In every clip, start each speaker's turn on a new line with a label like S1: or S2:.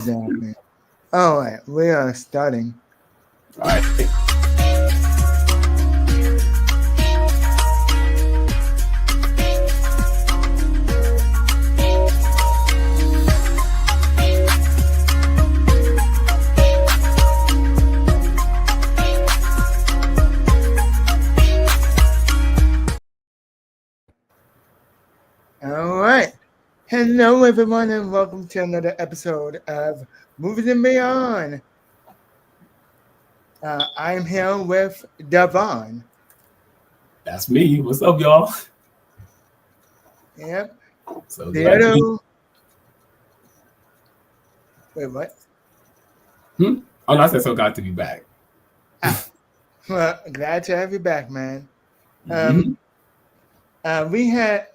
S1: Exactly. All right, we are starting.
S2: All right.
S1: All right. Hello, everyone, and welcome to another episode of Movies and Beyond. I'm here with Davaughn.
S2: That's me. What's up, y'all?
S1: Yep.
S2: So
S1: The
S2: glad to be.
S1: other. Wait, what?
S2: Oh, no, I said so glad to be back.
S1: Ah, well, glad to have you back, man. Um,
S2: hmm
S1: uh, we had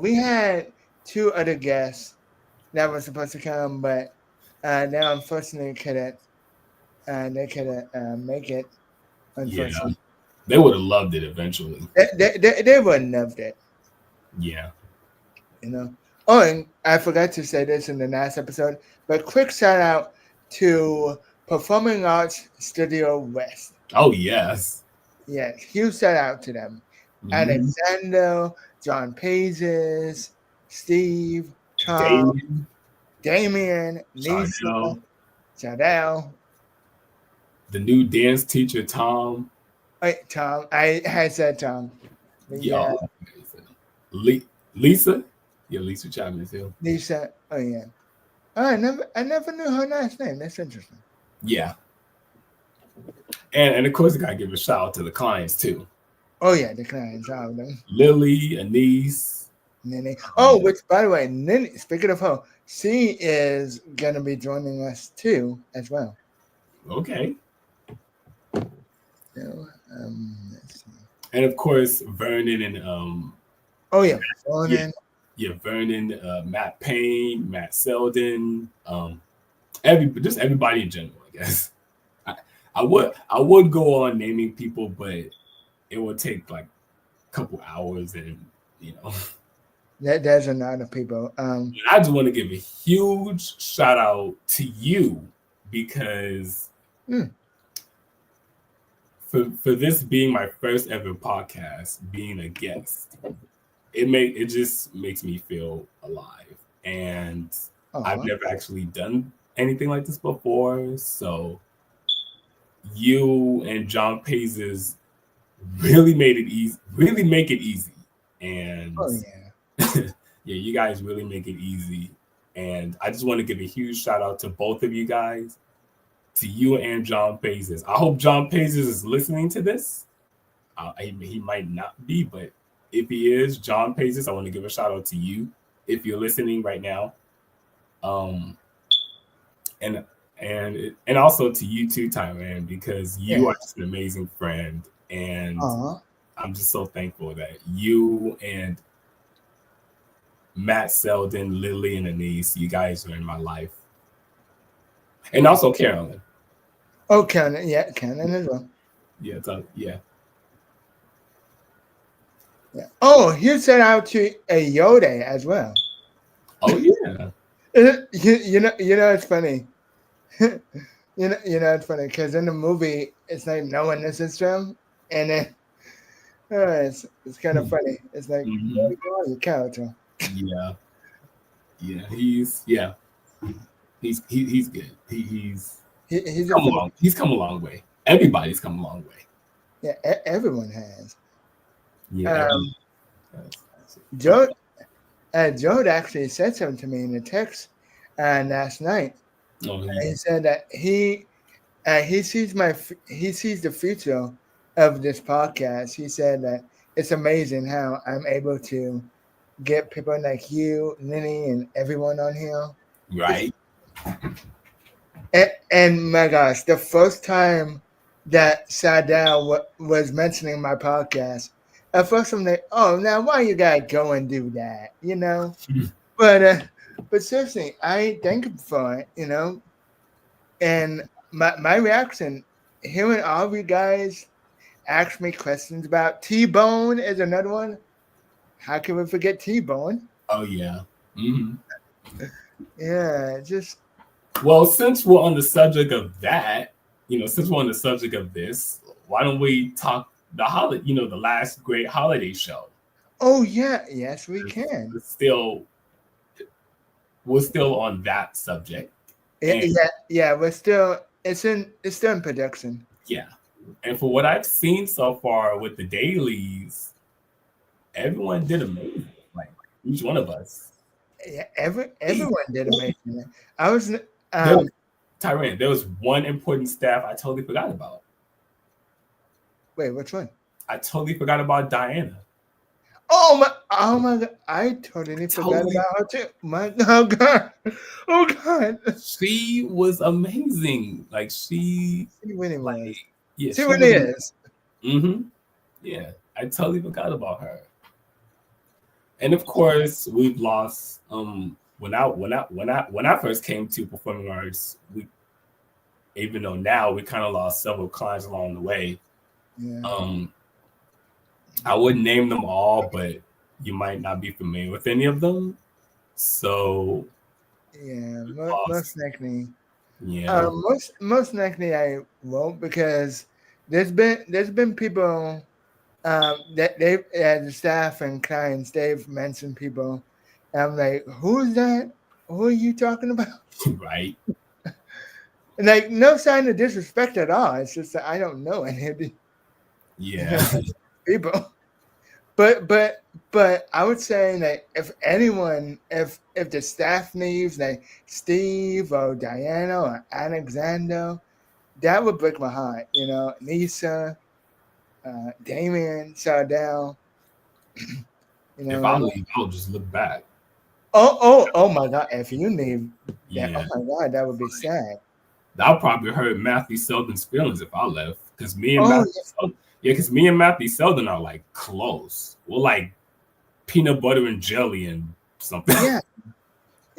S1: we had two other guests that were supposed to come, but now unfortunately couldn't. They couldn't make it.
S2: Yeah,
S1: Unfortunately,
S2: they would have loved it eventually.
S1: they wouldn't have it.
S2: Yeah.
S1: You know. Oh, and I forgot to say this in the last episode, but quick shout out to Performing Arts Studio West.
S2: Oh, yes.
S1: Yes, huge shout out to them.
S2: hmm
S1: Alexander, John Pages, Steve, Tom,
S2: Damien,
S1: Damien, Lisa,
S2: Chardell,
S1: Chadell.
S2: the new dance teacher, Tom.
S1: Wait, Tom. I had said Tom. But
S2: Yeah.
S1: yeah,
S2: Lisa. Yeah, Lisa Chapman too.
S1: Lisa. Oh yeah. Oh, I never knew her last name. That's interesting.
S2: Yeah. And of course, I got to give a shout out to the clients too.
S1: Oh yeah, the clients, all of them.
S2: Lily, Anise.
S1: Nene. Oh, which by the way, Nene, speaking of her, she is gonna be joining us too as well.
S2: Okay.
S1: So, let's see.
S2: And of course, Vernon and
S1: Oh yeah,
S2: yeah,
S1: Ronan.
S2: Vernon, Matt Payne, Matt Selden, just everybody in general, I guess. I would go on naming people, but it would take like a couple hours, and you know,
S1: There's a lot of people.
S2: I just want to give a huge shout out to you because
S1: Hmm.
S2: for this being my first ever podcast, being a guest, it just makes me feel alive, and I've never actually done anything like this before. So you and John Pazes really made it easy, really make it easy, and
S1: Oh yeah.
S2: yeah, you guys really make it easy. And I just want to give a huge shout out to both of you guys, to you and John Pazes. I hope John Pazes is listening to this. He might not be, but if he is, John Pazes, I want to give a shout out to you if you're listening right now. And also to you too, Thailand, because you are just an amazing friend, and I'm just so thankful that you and Matt Selden, Lily, and Anise, you guys are in my life, and also Carolyn.
S1: Oh, Carolyn, yeah, Carolyn as well.
S2: Yeah, yeah.
S1: Yeah. Oh, he sent out to a Yode as well.
S2: Oh yeah.
S1: you know, it's funny. you know, it's funny because in the movie, it's like no one listens to him, and then it's kind of funny. It's like your character.
S2: Yeah. He's good. He's come along. He's come a long way. Everybody's come a long way.
S1: Yeah, everyone has.
S2: Yeah.
S1: Joe actually said something to me in a text last night.
S2: Oh, yeah.
S1: He said that he sees the future of this podcast. He said that it's amazing how I'm able to get people like you, Lenny, and everyone on here.
S2: Right.
S1: And my gosh, the first time that Sadal was mentioning my podcast, at first I'm like, oh, now why you gotta go and do that, you know? But seriously, I thank him for it, you know? And my reaction, hearing all of you guys ask me questions about T-Bone is another one. How can we forget T-Bone?
S2: Oh, yeah.
S1: Yeah, just
S2: Well, since we're on the subject of that, since we're on the subject of this, why don't we talk the last great holiday show?
S1: Oh yeah, yes we can.
S2: We're still on that subject.
S1: Yeah. We're still it's still in production.
S2: Yeah, and for what I've seen so far with the dailies, everyone did amazing. Like each one of us.
S1: Yeah, everyone did amazing. I was
S2: Tyrant, there was one important staff I totally forgot about.
S1: Wait, which one?
S2: I totally forgot about Diana.
S1: Oh my God! I totally forgot about her too. Oh God!
S2: She was amazing. Like
S1: she really was.
S2: Yeah,
S1: she really is.
S2: Yeah, I totally forgot about her. And of course, we've lost. When I first came to performing arts, even though now we kind of lost several clients along the way.
S1: Yeah.
S2: I wouldn't name them all, but you might not be familiar with any of them. So
S1: yeah, most likely.
S2: Yeah.
S1: Most likely I won't, because there's been people that they've the staff and clients, they've mentioned people, and I'm like, who's that? Who are you talking about?
S2: Right.
S1: Like, no sign of disrespect at all. It's just that I don't know any of the people. But I would say that if anyone, if the staff leaves, like Steve or Diana or Alexander, that would break my heart. Lisa, Damien, Sardell.
S2: If I leave, I'll just look back.
S1: Oh my God! If you leave, oh my God, that would be sad.
S2: That'll probably hurt Matthew Selden's feelings if I left, because me and Matthew Selden are like close. We're like peanut butter and jelly and something.
S1: Yeah,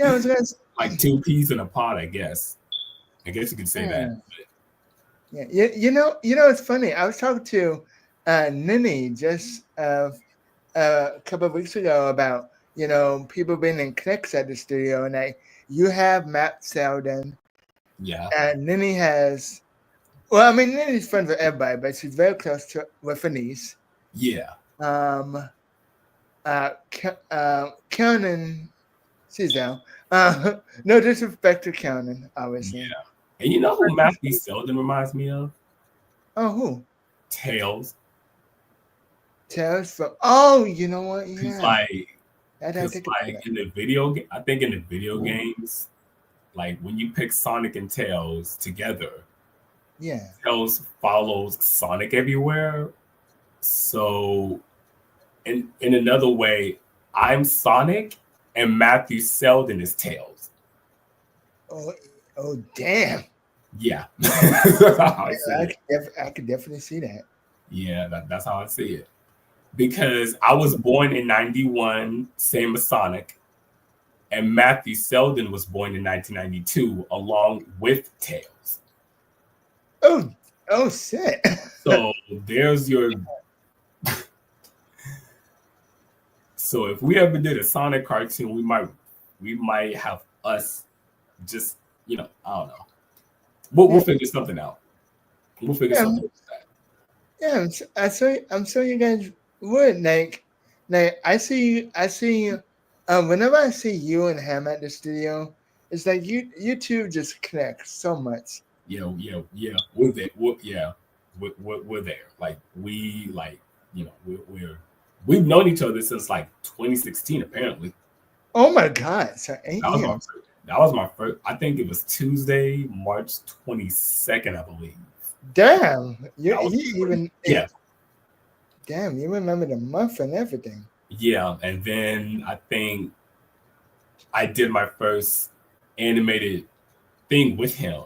S1: I was gonna say,
S2: like two peas in a pod, I guess. I guess you could say that.
S1: But. Yeah, it's funny. I was talking to Nini just a couple of weeks ago about people being in cliques at the studio, and you have Matt Selden.
S2: Yeah.
S1: And Nini has. Well, I mean, Nini's friends with everybody, but she's very close with Anise.
S2: Yeah.
S1: Conan, she's down. No disrespect to Conan, obviously.
S2: Yeah. And you know who Matthew Selden reminds me of?
S1: Oh, who?
S2: Tails.
S1: Tails from. Oh, you know what? Yeah.
S2: In the video, I think in the video games, like when you pick Sonic and Tails together, Tails follows Sonic everywhere. So, in another way, I'm Sonic and Matthew Selden is Tails.
S1: Oh, damn.
S2: Yeah.
S1: I could definitely see that.
S2: Yeah, that's how I see it. Because I was born in 91, same as Sonic, and Matthew Selden was born in 1992 along with Tails.
S1: Oh shit.
S2: So there's your. So if we ever did a Sonic cartoon, we might have us just, I don't know. We'll figure something out. We'll figure something out.
S1: Yeah, I'm sure you guys would. Like I see whenever I see you and him at the studio, it's like you two just connect so much.
S2: Yeah. We're there. We're there. Like we've known each other since like 2016, apparently.
S1: Oh my God! So 8 years.
S2: That was my first. I think it was Tuesday, March 22nd, I believe.
S1: Damn! Damn! You remember the month and everything.
S2: Yeah, and then I think I did my first animated thing with him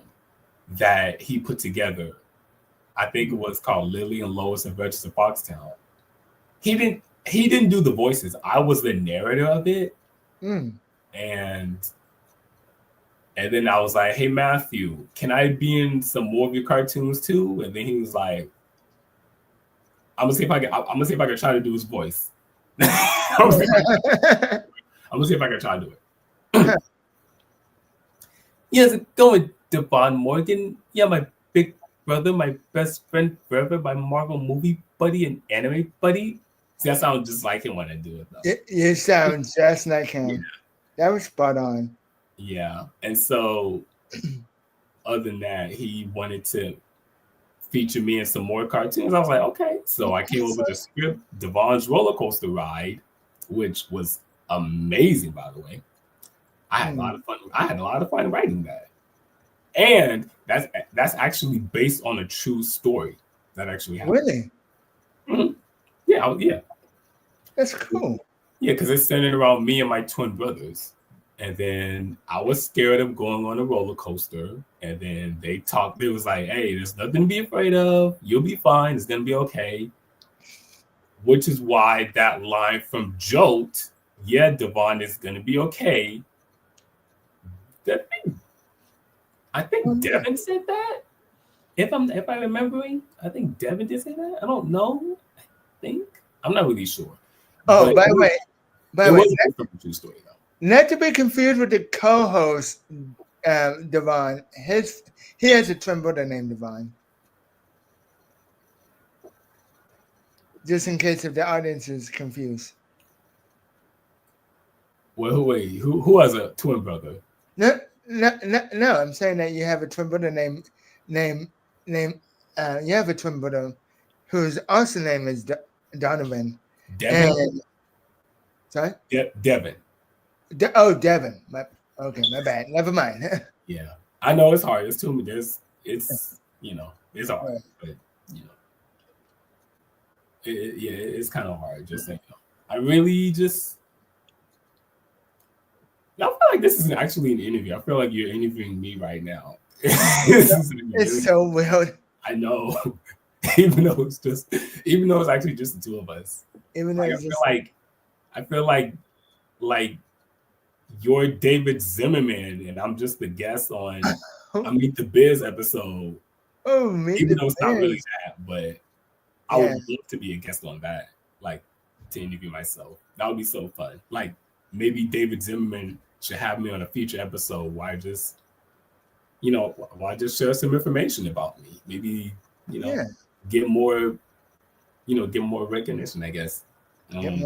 S2: that he put together. I think it was called Lily and Lois Adventures of Foxtown. He didn't do the voices. I was the narrator of it. And then I was like, "Hey Matthew, can I be in some more of your cartoons too?" And then he was like, "I'm gonna see if I can try to do his voice." I'm gonna see if I can try to do it. How's it going, Davaughn Morgan? Yeah, my big brother, my best friend forever, my Marvel movie buddy and anime buddy. See, that sounds just like him when I do it, though.
S1: You sound just like him.
S2: Yeah.
S1: That was spot on.
S2: Yeah. And so, other than that, he wanted to feature me in some more cartoons. I was like, okay. So I came up with a script, Davaughn's Roller Coaster Ride, which was amazing, by the way. I had a lot of fun. I had a lot of fun writing that. And that's actually based on a true story that actually happened.
S1: Really?
S2: Mm-hmm. Yeah.
S1: That's cool.
S2: Yeah, because it's centered around me and my twin brothers. And then I was scared of going on a roller coaster. And then they talked. It was like, hey, there's nothing to be afraid of. You'll be fine. It's going to be okay. Which is why that line from Jolt, yeah, Davaughn is going to be okay. I think Devin said that. If I'm remembering, I think Devin did say that. I don't know. I think I'm not really sure.
S1: Oh, by the way,
S2: it was a true story though.
S1: Not to be confused with the co-host, Davaughn. He has a twin brother named Davaughn. Just in case if the audience is confused.
S2: Well, wait, who has a twin brother?
S1: No. I'm saying that you have a twin brother named. You have a twin brother whose also name is Donovan.
S2: Devin.
S1: Sorry.
S2: Devin.
S1: Devin. My bad. Never mind.
S2: Yeah, I know it's hard. It's too many. It's hard, right. But it's kind of hard. Just saying. I really just. I feel like this isn't actually an interview. I feel like you're interviewing me right now.
S1: It's so weird.
S2: I know. even though it's actually just the two of us.
S1: Even though
S2: I feel like you're David Zimmerman and I'm just the guest on a Meet the Biz episode.
S1: Oh,
S2: even though it's not really that, but I would love to be a guest on that, like to interview myself. That would be so fun. Like maybe David Zimmerman should have me on a future episode where I just, share some information about me. Maybe, get more recognition, I guess.
S1: Yeah.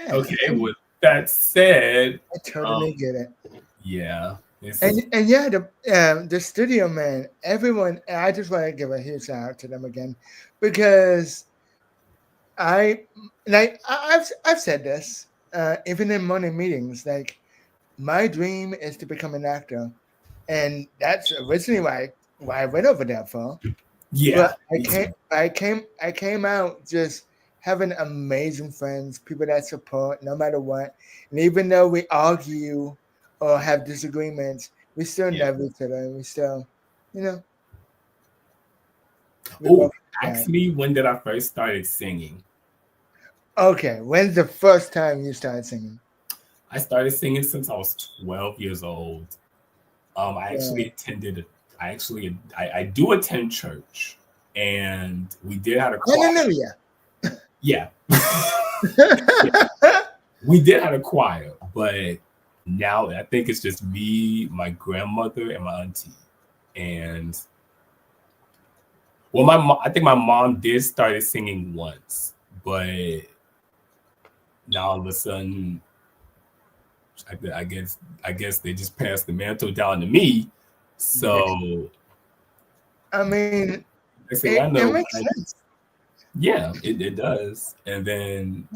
S2: Okay, with that said,
S1: I totally get it.
S2: Yeah.
S1: The studio man, everyone, I just want to give a huge shout out to them again because I've said this even in morning meetings. Like my dream is to become an actor, and that's originally why I went over there for.
S2: Yeah,
S1: but I came out just having amazing friends, people that support no matter what, and even though we argue or have disagreements, we still love each other, and we still,
S2: Oh, actually, when did I first started singing?
S1: Okay, when's the first time you started singing?
S2: I started singing since I was 12 years old. I do attend church, and we did have a choir.
S1: Hallelujah.
S2: Yeah. We did have a choir, but now I think it's just me, my grandmother, and my auntie. And I think my mom did start singing once, but now all of a sudden, I guess they just passed the mantle down to me. So,
S1: I mean,
S2: it makes sense. Yeah, it does. And then,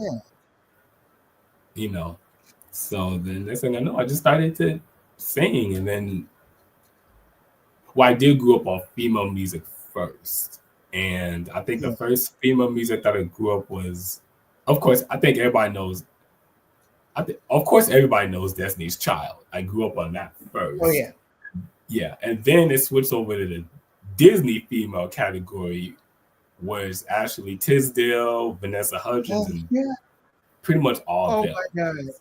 S2: so then next thing I know, I just started to sing. And then, I did grow up on female music first. And I think the first female music that I grew up was, of course, I think everybody knows. Of course, everybody knows Destiny's Child. I grew up on that first.
S1: Oh, yeah.
S2: Yeah. And then it switched over to the Disney female category, was Ashley Tisdale, Vanessa Hudgens, and pretty much all of them.
S1: Oh, my God.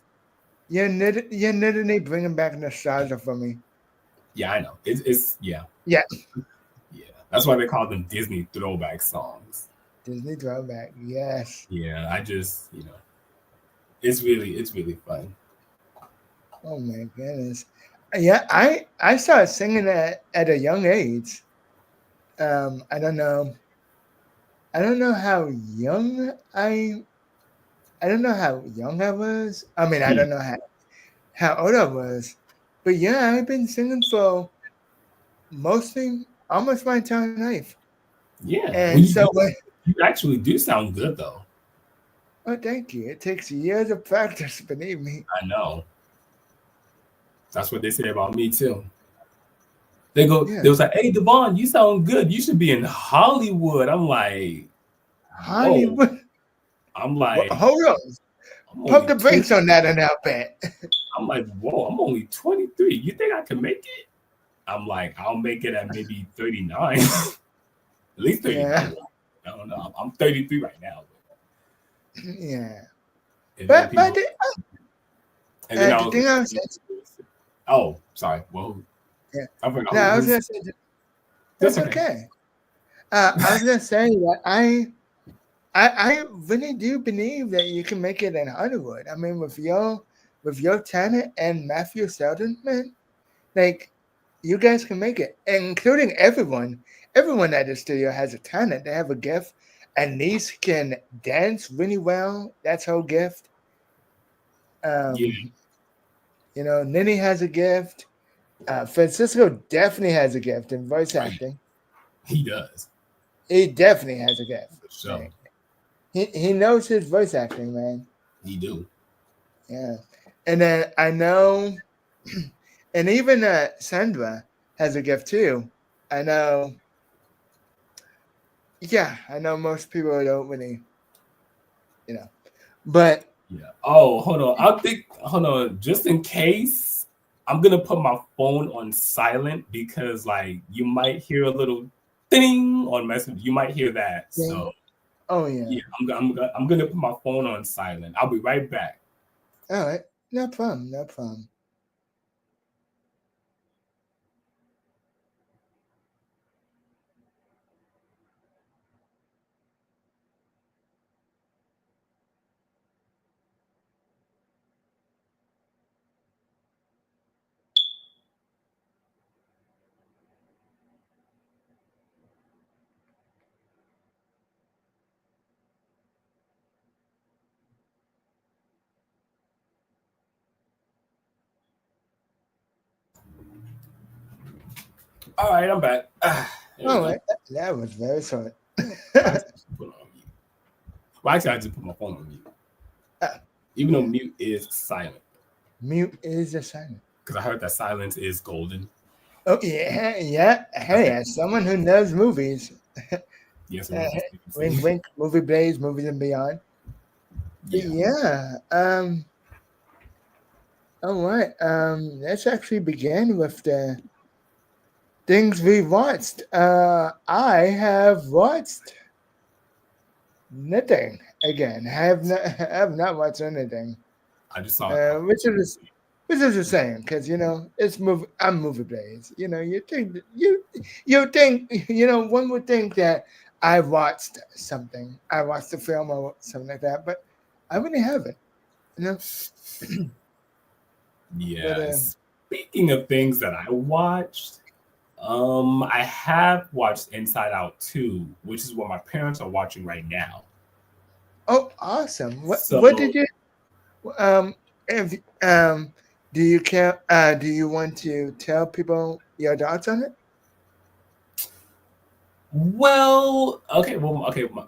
S1: You're literally bringing back nostalgia for me.
S2: Yeah, I know. It's
S1: Yeah.
S2: Yeah. That's why they call them Disney throwback songs.
S1: Disney throwback, yes.
S2: Yeah, I just, it's really fun.
S1: Oh my goodness. Yeah, I started singing at a young age. I don't know. I don't know how young I don't know how young I was. I mean, I don't know how old I was. But yeah, I've been singing for mostly almost my entire life.
S2: Yeah,
S1: And
S2: well,
S1: so when,
S2: you actually do sound good though.
S1: oh, thank you. It takes years of practice, believe me.
S2: I know. That's what they say about me too. They
S1: Yeah.
S2: was like, "Hey, Davaughn, you sound good. You should be in Hollywood." I'm like, "Whoa."
S1: Hollywood.
S2: I'm
S1: Well,
S2: like,
S1: hold on.
S2: I'm
S1: Pump
S2: only
S1: the
S2: 20.
S1: brakes on that and I'll bet.
S2: I'm like, "Whoa, I'm only 23. You think I can make it?" I'm like, "I'll make it at maybe 39." At least 39.
S1: Yeah.
S2: I don't know. I'm 33 right now.
S1: Yeah.
S2: And then
S1: But
S2: people, and then I
S1: the
S2: was
S1: thing I was
S2: like, "Oh, sorry. Well,
S1: yeah.
S2: I forgot
S1: No, I was
S2: who's."
S1: gonna say
S2: That's
S1: that's
S2: okay.
S1: okay. I was gonna say that I really do believe that you can make it in Hollywood. I mean, with your talent and Matthew Selden, man, like you guys can make it, including everyone. Everyone at the studio has a talent. They have a gift. And niece can dance really well. That's her gift.
S2: Yeah,
S1: You know, Nini has a gift. Francisco definitely has a gift in voice
S2: right.
S1: acting.
S2: He does
S1: He definitely has a gift.
S2: for sure.
S1: Like, he knows his voice acting, man.
S2: He do.
S1: Yeah. And then I know, and even Sandra has a gift too. I know. Yeah, I know most people don't really, you know, but
S2: Yeah. Oh, hold on. Hold on. Just in case, I'm gonna put my phone on silent because like you might hear a little ding on message. You might hear that.
S1: yeah.
S2: So
S1: Oh yeah.
S2: yeah, I'm gonna put my phone on silent. I'll be right back.
S1: All right. No problem. No problem.
S2: All right, I'm back. There we
S1: All
S2: go.
S1: right. That was very short.
S2: I just put it on mute. Well, actually, I just put my phone on mute, even though
S1: Yeah.
S2: mute is silent.
S1: Mute is a silent.
S2: Because I heard that silence is golden.
S1: Oh yeah, yeah. Hey, as someone who knows movies,
S2: Yes, it was.
S1: wink, wink. Movie Blaze, movies and beyond. But
S2: Yeah.
S1: yeah. All right. Let's actually begin with the things we watched. I have watched nothing again. I have not watched anything.
S2: I just saw.
S1: Which is the same because you know it's movie. I'm movie Blaze. You know, you think you know one would think that I watched something. I watched a film or something like that, but I really haven't. You know.
S2: Yeah.
S1: But
S2: Speaking of things that I watched, I have watched Inside Out 2, which is what my parents are watching right now.
S1: oh, awesome!
S2: So,
S1: What did you if do you care? Do you want to tell people your thoughts on it?
S2: okay,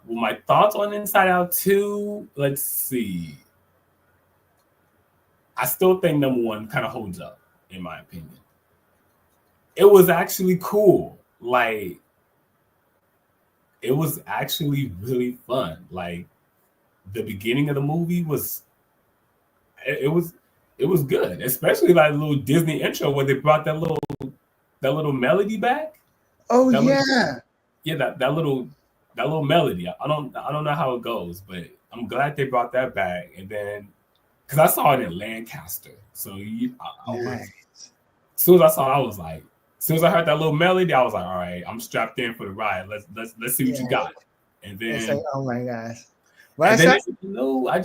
S2: my thoughts on Inside Out 2, let's see. I still think number one kind of holds up, in my opinion. It was actually cool. Like, it was actually really fun. Like, the beginning of the movie was it was it was good, especially like the little Disney intro where they brought that little melody back.
S1: Oh
S2: That little,
S1: yeah,
S2: yeah, that little melody. I don't know how it goes, but I'm glad they brought that back. And then because I saw it in Lancaster, so I was
S1: nice.
S2: as soon as I saw it, I was like, as soon as I heard that little melody, I was like, all right, I'm strapped in for the ride. Let's see what you
S1: Yeah,
S2: got. And
S1: it's like
S2: then
S1: oh my gosh. When I
S2: and then
S1: saw
S2: you know, I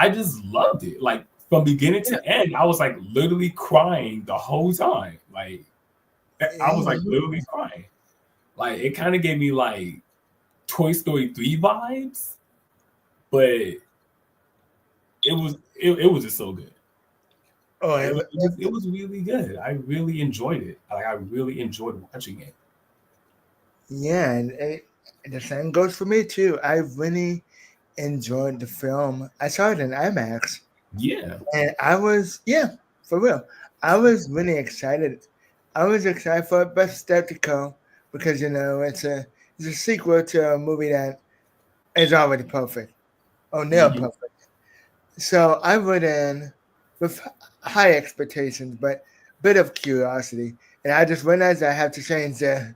S2: just loved it. Like from beginning to end, I was like literally crying the whole time. Like I was like literally crying. Like it kind of gave me like Toy Story 3 vibes, but it was just so good.
S1: Oh,
S2: it was really good. I really enjoyed it. Like I really enjoyed watching it.
S1: Yeah, and the same goes for me too. I really enjoyed the film. I saw it in IMAX.
S2: Yeah.
S1: And I was, for real. I was really excited. I was excited for it, but skeptical because it's a sequel to a movie that is already perfect, or near perfect. So I went in with high expectations, but a bit of curiosity, and I just realized I have to change the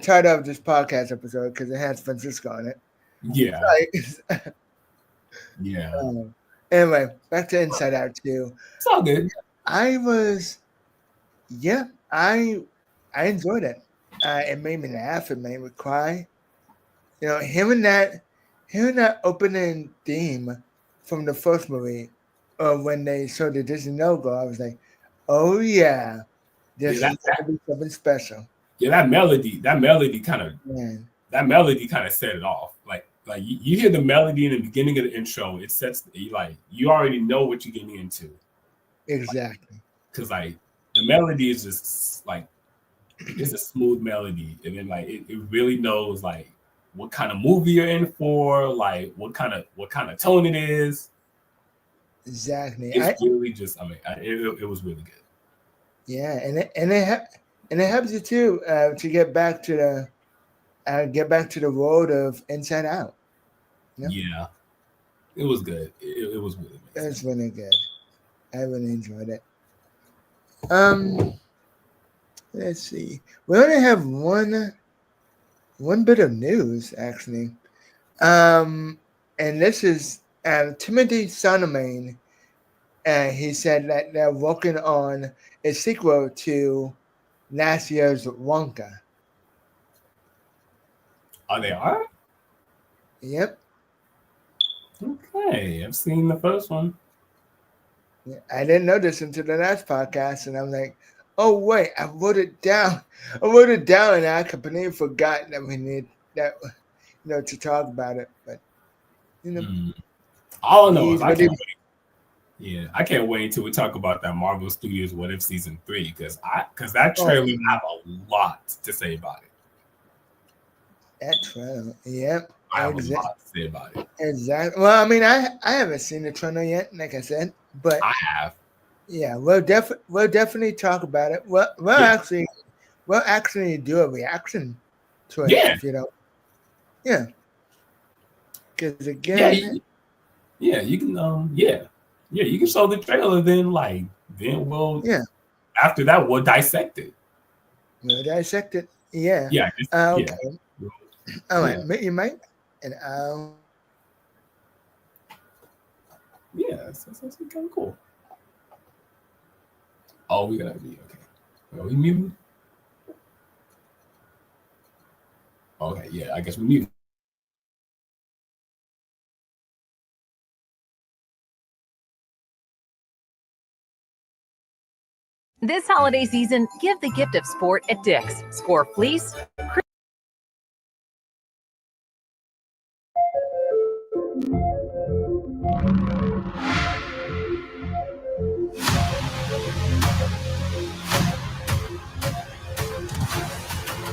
S1: title of this podcast episode because it has Francisco on it.
S2: Yeah.
S1: Yeah. Anyway, back to Inside Out 2.
S2: It's all good.
S1: I enjoyed it. It made me laugh. It made me cry. Hearing that opening theme from the first movie, when they showed the Disney logo, I was like, "Oh yeah, this is going to be something special."
S2: Yeah, that melody kind of set it off. Like you hear the melody in the beginning of the intro, it sets you already know what you're getting into.
S1: Exactly.
S2: Because like the melody is just like it's a smooth melody, and then like it really knows like what kind of movie you're in for, like what kind of tone it is.
S1: Exactly.
S2: It's really just it was really good.
S1: Yeah, and it helps you too to get back to the world of Inside Out.
S2: Yeah, it was good. It was really amazing.
S1: It was really good. I really enjoyed it. Let's see. We only have one bit of news actually. And this is Timothy Chalamet. He said that they're working on a sequel to last year's Wonka.
S2: Oh, they are?
S1: Yep.
S2: Okay, I've seen the first one.
S1: I didn't know this until the last podcast, and I'm like, oh wait, I wrote it down. And I completely forgot that we need that, to talk about it. But
S2: I don't know if I can't wait. Yeah, I can't wait until we talk about that Marvel Studios What If Season 3 because that trailer have a lot to say about it.
S1: That trailer, yep.
S2: I have a lot to say about it.
S1: Exactly. Well, I mean, I haven't seen the trailer yet, like I said, but
S2: I have.
S1: Yeah, we'll definitely talk about it. We'll actually do a reaction to it if you don't. Yeah. Because again,
S2: you can you can show the trailer. Then we'll after that we'll dissect it.
S1: We'll dissect it. Yeah.
S2: Yeah.
S1: Okay. All right. Meet your mic, and I'll.
S2: Yeah, that's kind of cool. Oh, we gotta be okay. Are we muted? Okay, yeah, I guess we muted.
S3: This holiday season, give the gift of sport at Dick's. Score fleece.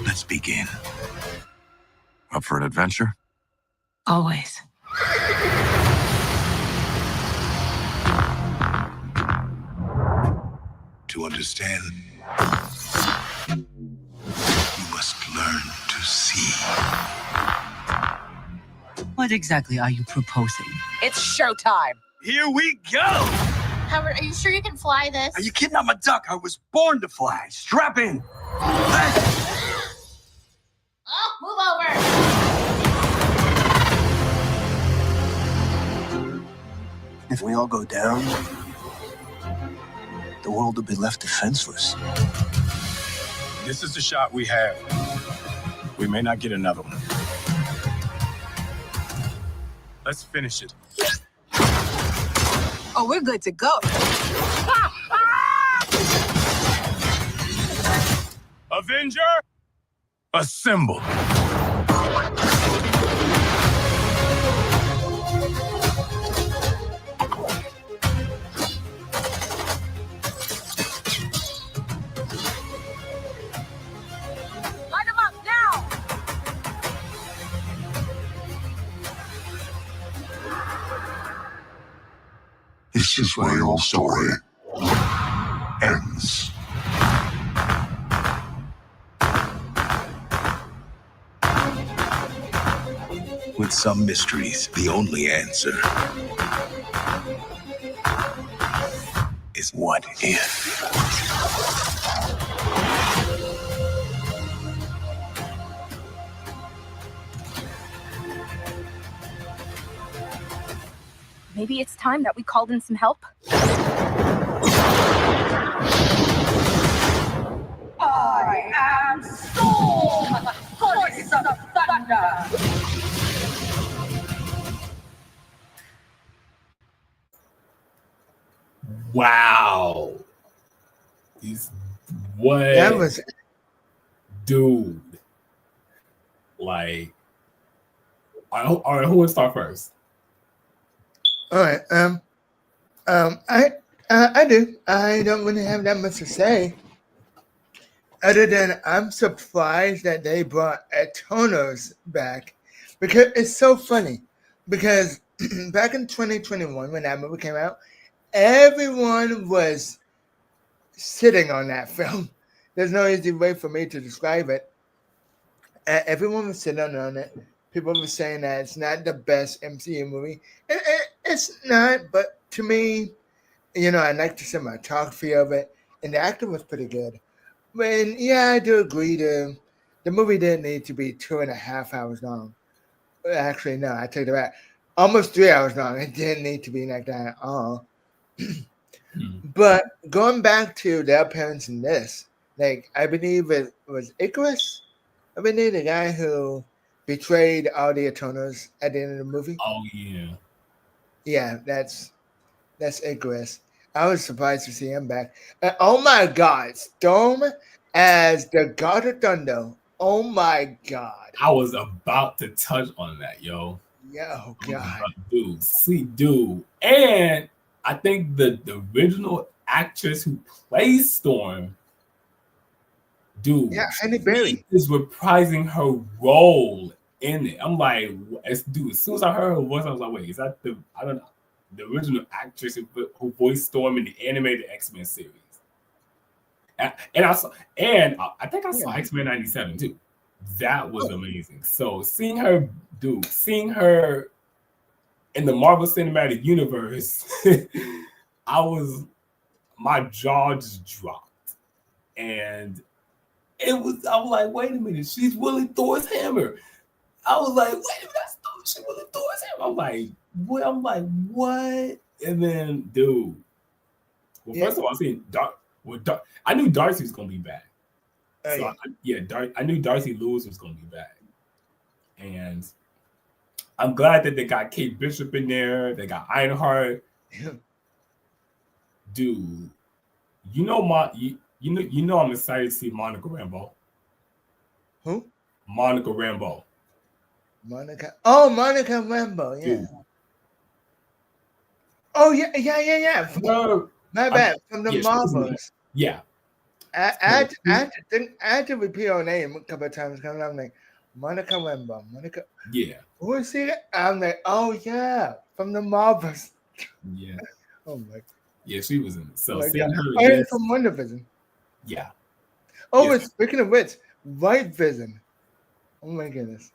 S4: Let's begin. Up for an adventure?
S3: Always.
S4: To understand, you must learn to see.
S5: What exactly are you proposing?
S6: It's showtime.
S7: Here we go.
S8: Howard, are you sure you can fly this?
S7: Are you kidding? I'm a duck. I was born to fly. Strap in.
S8: Oh, move over.
S7: If we all go down, the world will be left defenseless.
S9: This is the shot we have. We may not get another one. Let's finish it.
S5: Oh, we're good to go.
S9: Avenger, assemble.
S3: Line them up now.
S4: This is where your story ends.
S7: With some mysteries, the only answer is what if?
S3: Maybe it's time that we called in some help.
S6: I am Storm, voice of thunder.
S2: Wow. What?
S1: That was,
S2: dude. Like, all right, who would start first?
S1: all right. I do. I don't really have that much to say, other than I'm surprised that they brought Etonos back, because it's so funny. Because back in 2021, when that movie came out, everyone was sitting on that film. There's no easy way for me to describe it. Everyone was sitting on it. People were saying that it's not the best MCU movie. It's not, but to me, I like the cinematography of it, and the acting was pretty good. And yeah, I do agree the movie didn't need to be 2.5 hours long. Actually, no, I take it back. Almost 3 hours long. It didn't need to be like that at all. But going back to their appearance in this, like, I believe it was Icarus. I believe the guy who betrayed all the Etonos at the end of the movie.
S2: Oh yeah.
S1: Yeah, that's Icarus. I was surprised to see him back. And oh my God, Storm as the God of Thunder. Oh my God.
S2: I was about to touch on that, yo.
S1: Yeah, oh God.
S2: Dude, sweet dude. And I think the original actress who plays Storm, dude,
S1: Yeah, Halle Berry
S2: is reprising her role in it. I'm like, dude, as soon as I heard her voice, I was like, wait, is that I don't know, the original actress who voiced Storm in the animated X-Men series? And I think I saw X-Men 97 too. That was amazing. So seeing her in the Marvel Cinematic Universe, my jaw just dropped. And I was like, wait a minute, she's wielding Thor's hammer. I was like, wait a minute, she's wielding Thor's hammer. I'm like, what? And then, dude, first of all, I seen I knew Darcy was gonna be back. I knew Darcy Lewis was gonna be back, and I'm glad that they got Kate Bishop in there. They got Ironheart. Dude, you know I'm excited to see Monica Rambeau.
S1: Who?
S2: Monica Rambeau.
S1: Monica Rambeau, yeah. Dude. Oh yeah. My bad. From the Marvels.
S2: Yeah.
S1: I had to repeat her name a couple of times because I'm like, Monica Rambeau. Monica.
S2: Yeah.
S1: Who is she? I'm like, oh yeah, from the Marvels.
S2: Yeah.
S1: Oh my.
S2: Yeah, she was in it. So
S1: seeing her from Wonder Vision.
S2: Yeah.
S1: Oh, and speaking of which, White Vision. Oh my goodness.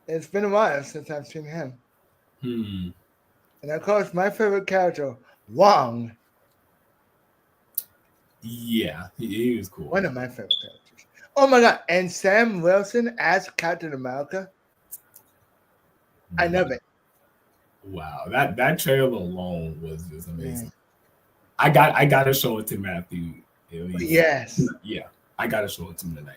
S1: It's been a while since I've seen him. And of course, my favorite character, Wong.
S2: Yeah, he was cool.
S1: One of my favorite characters. Oh my God. And Sam Wilson as Captain America. I love it.
S2: Wow. That trailer alone was just amazing. Yeah. I gotta show it to Matthew.
S1: Yes.
S2: Yeah. I gotta show it to him tonight.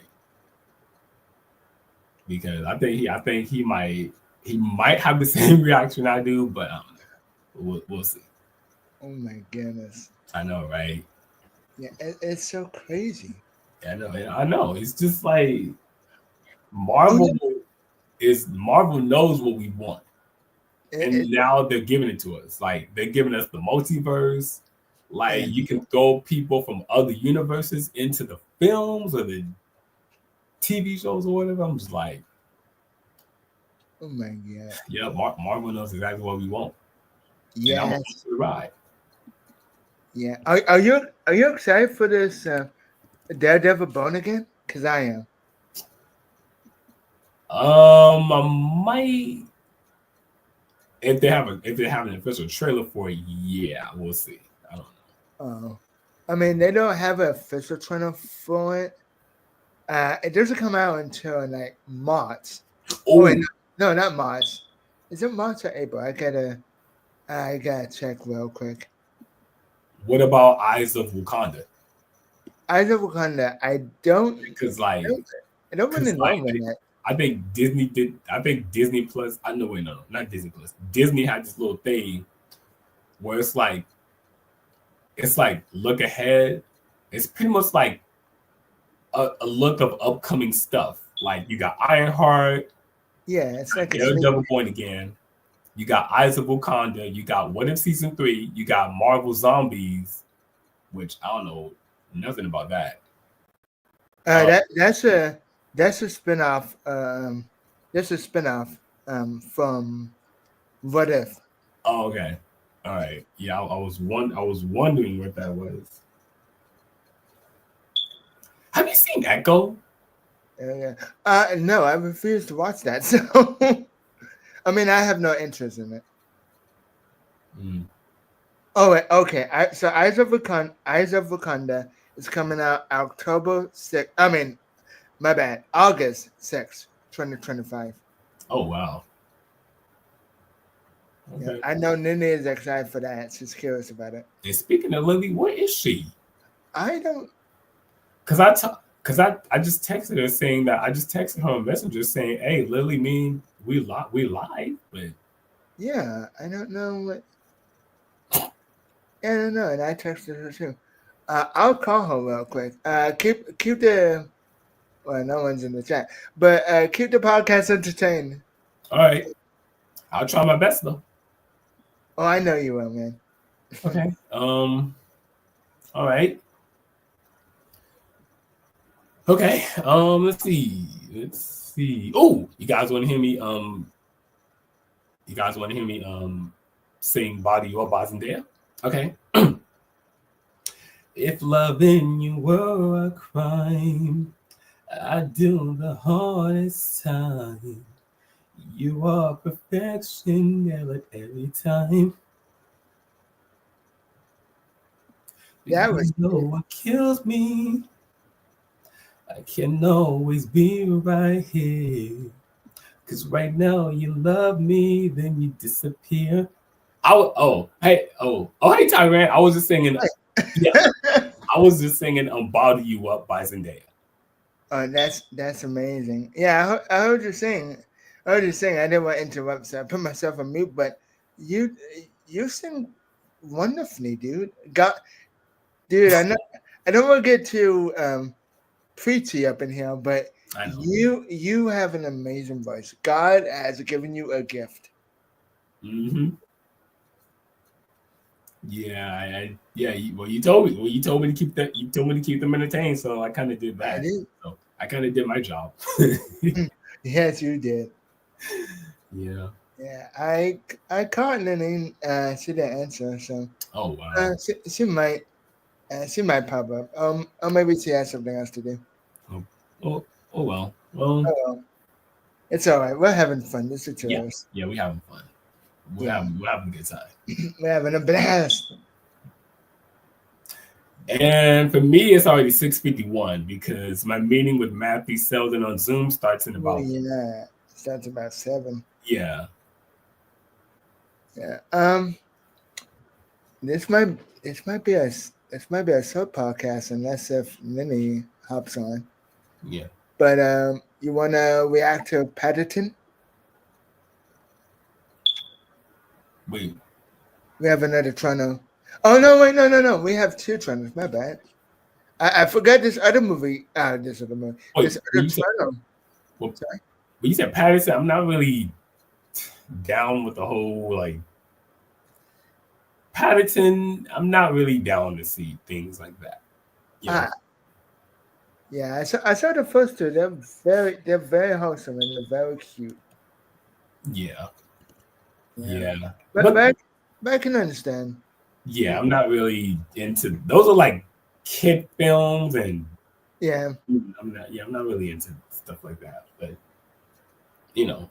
S2: Because I think he might have the same reaction I do, but we'll see.
S1: Oh my goodness.
S2: I know, right?
S1: Yeah, it's so crazy.
S2: I know. It's just like Marvel knows what we want. And now they're giving it to us. Like they're giving us the multiverse. Like you can throw people from other universes into the films or the TV shows or whatever. I'm just like,
S1: oh my god.
S2: Yeah, Marvel knows exactly what we want.
S1: Yeah.
S2: And I'm on the ride.
S1: Yeah. Are you excited for this Daredevil Born Again? Because I am.
S2: I might if they have an official trailer for it, yeah, we'll see. I don't know.
S1: Oh. I mean, they don't have an official trailer for it. It doesn't come out until like March. Oh wait, no, not March. Is it March or April? I gotta check real quick.
S2: What about Eyes of Wakanda?
S1: Eyes of Wakanda, I don't
S2: because like
S1: I don't really know that.
S2: I think Disney did. I think Disney Plus. I know. Wait, no, not Disney Plus. Disney had this little thing where it's like look ahead. It's pretty much like a look of upcoming stuff. Like you got Ironheart.
S1: Yeah, it's like
S2: Daredevil Born Again. You got Eyes of Wakanda. You got What If Season 3. You got Marvel Zombies, which I don't know nothing about that.
S1: That's a spinoff. That's a spinoff from What If.
S2: Oh, okay. All right. Yeah, I was wondering what that was. Have you seen Echo?
S1: No, I refuse to watch that. So, I mean, I have no interest in it. Oh, wait, okay. So, Eyes of Wakanda is coming out October 6th. I mean, my bad. August 6th, 2025.
S2: Oh, wow.
S1: Okay. Yeah, I know Nene is excited for that. She's curious about it.
S2: And speaking of Lily, where is she?
S1: I don't.
S2: Because I just texted her saying that I just texted her a messenger saying, "Hey, Lily, we live," but
S1: yeah, I don't know what. Yeah, I don't know, and I texted her too. I'll call her real quick. Keep the. Well, no one's in the chat, but keep the podcast entertained.
S2: All right, I'll try my best though.
S1: Oh, I know you will, man.
S2: Okay. All right. Okay. Let's see. Oh, you guys want to hear me? Sing "Body You Up" by Zendaya? Okay. If loving you were a crime, I'd do the hardest time. You are perfection, never every time.
S1: That was
S2: what kills me. I can always be right here. Cause right now you love me, then you disappear. Hey Tyran. I was just singing. Yeah, I was just singing "Body You Up" by Zendaya.
S1: Oh, that's amazing. Yeah, I heard you sing. I didn't want to interrupt, so I put myself on mute. But you sing wonderfully, dude. Dude, I don't want to get too preachy up in here, but you have an amazing voice. God has given you a gift.
S2: Mm-hmm. Yeah, you told me. Well, you told me to keep that. You told me to keep them entertained, so I kind of did that. So I kind of did my job.
S1: Yes, you did.
S2: Yeah.
S1: Yeah, I caught Lynn. She didn't answer, so.
S2: Oh wow.
S1: She might pop up. Or maybe she has something else to do.
S2: Oh well. Well.
S1: It's all right. We're having fun. This is yours.
S2: Yeah, we're having fun. We're having a good time.
S1: We're having a blast.
S2: And for me, it's already 6:51 because my meeting with Matthew Selden on Zoom starts in about.
S1: Yeah, starts about 7.
S2: Yeah.
S1: Yeah. This might be a sub podcast unless if Minnie hops on.
S2: Yeah.
S1: But you want to react to Paddington?
S2: Wait.
S1: We have another Toronto. Oh no! Wait, no! We have two trailers. My bad. I forgot this other movie. This other movie.
S2: Wait,
S1: This other trailer.
S2: Well,
S1: Sorry.
S2: when you said Patterson, I'm not really down with the whole like Paddington. I'm not really down to see things like that. Yeah.
S1: Yeah, I saw the first two. They're very wholesome and they're very cute.
S2: Yeah.
S1: But I can understand.
S2: Yeah, I'm not really into those. Are like kid films, and
S1: yeah,
S2: I'm not really into stuff like that. But you know,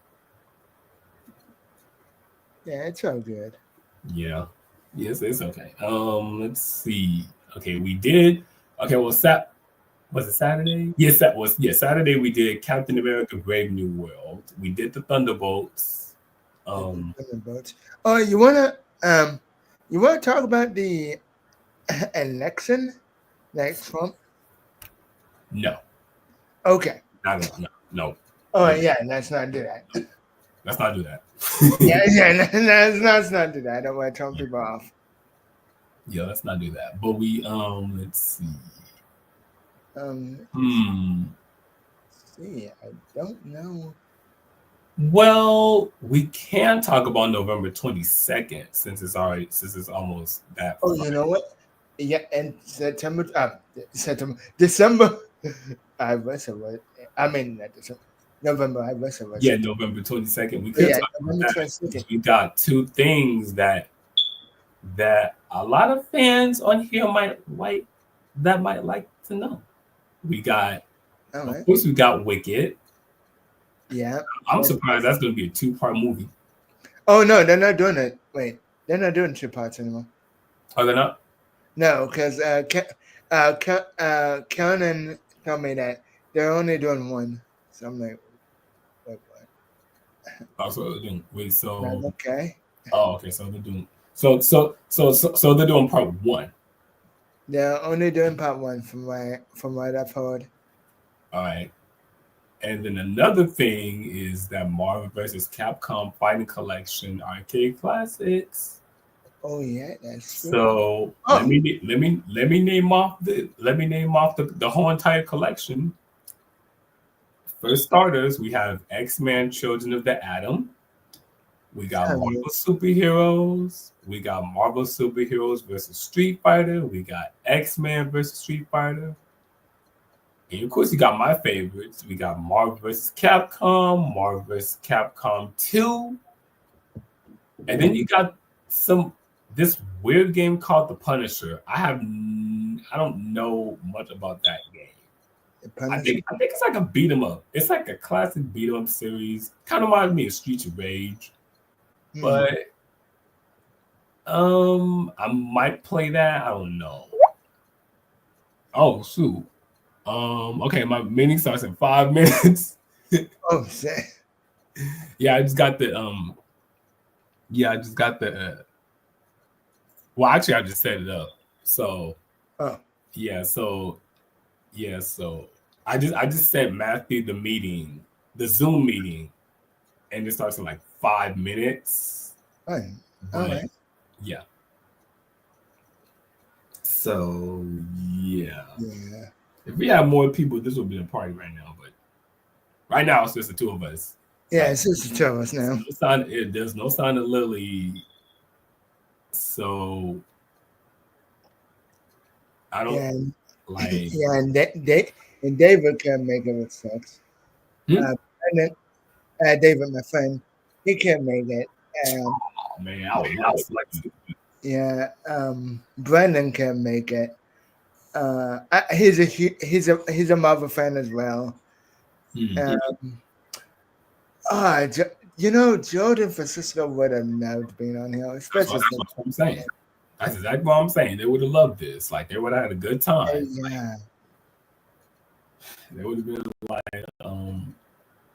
S1: yeah, it's all good.
S2: Yeah, yes, it's okay. Let's see. Okay, we did. Okay, well, was it Saturday? Yes, Saturday. We did Captain America: Brave New World. We did the Thunderbolts.
S1: Thunderbolts. Oh, you wanna talk about the election, like Trump?
S2: No.
S1: Okay.
S2: No.
S1: Oh yeah, let's not do that.
S2: Let's not do that.
S1: Let's not do that. I don't want to turn people off.
S2: Yeah, let's not do that. But we let's see.
S1: See, I don't know.
S2: Well, we can talk about November 22nd since it's almost that.
S1: Oh, you know what? Yeah, and December. I wish it was. I mean, not December. November. I wish it was.
S2: Yeah, November 22nd. We could talk about that. We got two things that a lot of fans on here might like to know. We got, of course, we got Wicked.
S1: Yeah.
S2: I'm surprised that's going to be a 2-part movie.
S1: Oh, no, they're not doing it. Wait, they're not doing 2 parts anymore.
S2: Oh, they're not?
S1: No, because Conan told me that they're only doing 1. So I'm like, wait, what?
S2: Oh, so they're doing,
S1: okay.
S2: Oh, okay, so they're doing, so they're doing part 1.
S1: They're only doing part 1 from what I've heard.
S2: All right. And then another thing is that Marvel vs. Capcom Fighting Collection Arcade Classics.
S1: Oh yeah, that's true.
S2: So let me name off the whole entire collection. First starters, we have X-Men: Children of the Atom. We got Marvel Superheroes. We got Marvel Superheroes versus Street Fighter. We got X-Men versus Street Fighter. And of course, you got my favorites. We got Marvel vs. Capcom, Marvel vs. Capcom 2. And then you got this weird game called The Punisher. I don't know much about that game. I think it's like a beat 'em up. It's like a classic beat 'em up series. Kind of reminds me of Streets of Rage. But I might play that. I don't know. Oh shoot. Okay, my meeting starts in 5 minutes.
S1: Oh shit.
S2: Yeah, I just got the well, actually I just set it up. So so I just sent Matthew the Zoom meeting, and it starts in like 5 minutes.
S1: All right.
S2: Yeah. So yeah. If we had more people, this would be a party right now. But right now, it's just the 2 of us.
S1: Yeah, it's just the 2 of us now.
S2: There's no sign of Lily. So I don't like.
S1: Yeah, and David can't make it with sex. And then David, my friend, he can't make it.
S2: Man, I would like to.
S1: Yeah, Brendan can't make it. He's a Marvel fan as well. Jordan Francisco would have loved being on here, especially.
S2: That's what I'm saying. That's exactly what I'm saying. They would have loved this. Like they would have had a good time.
S1: Yeah.
S2: They would have been like,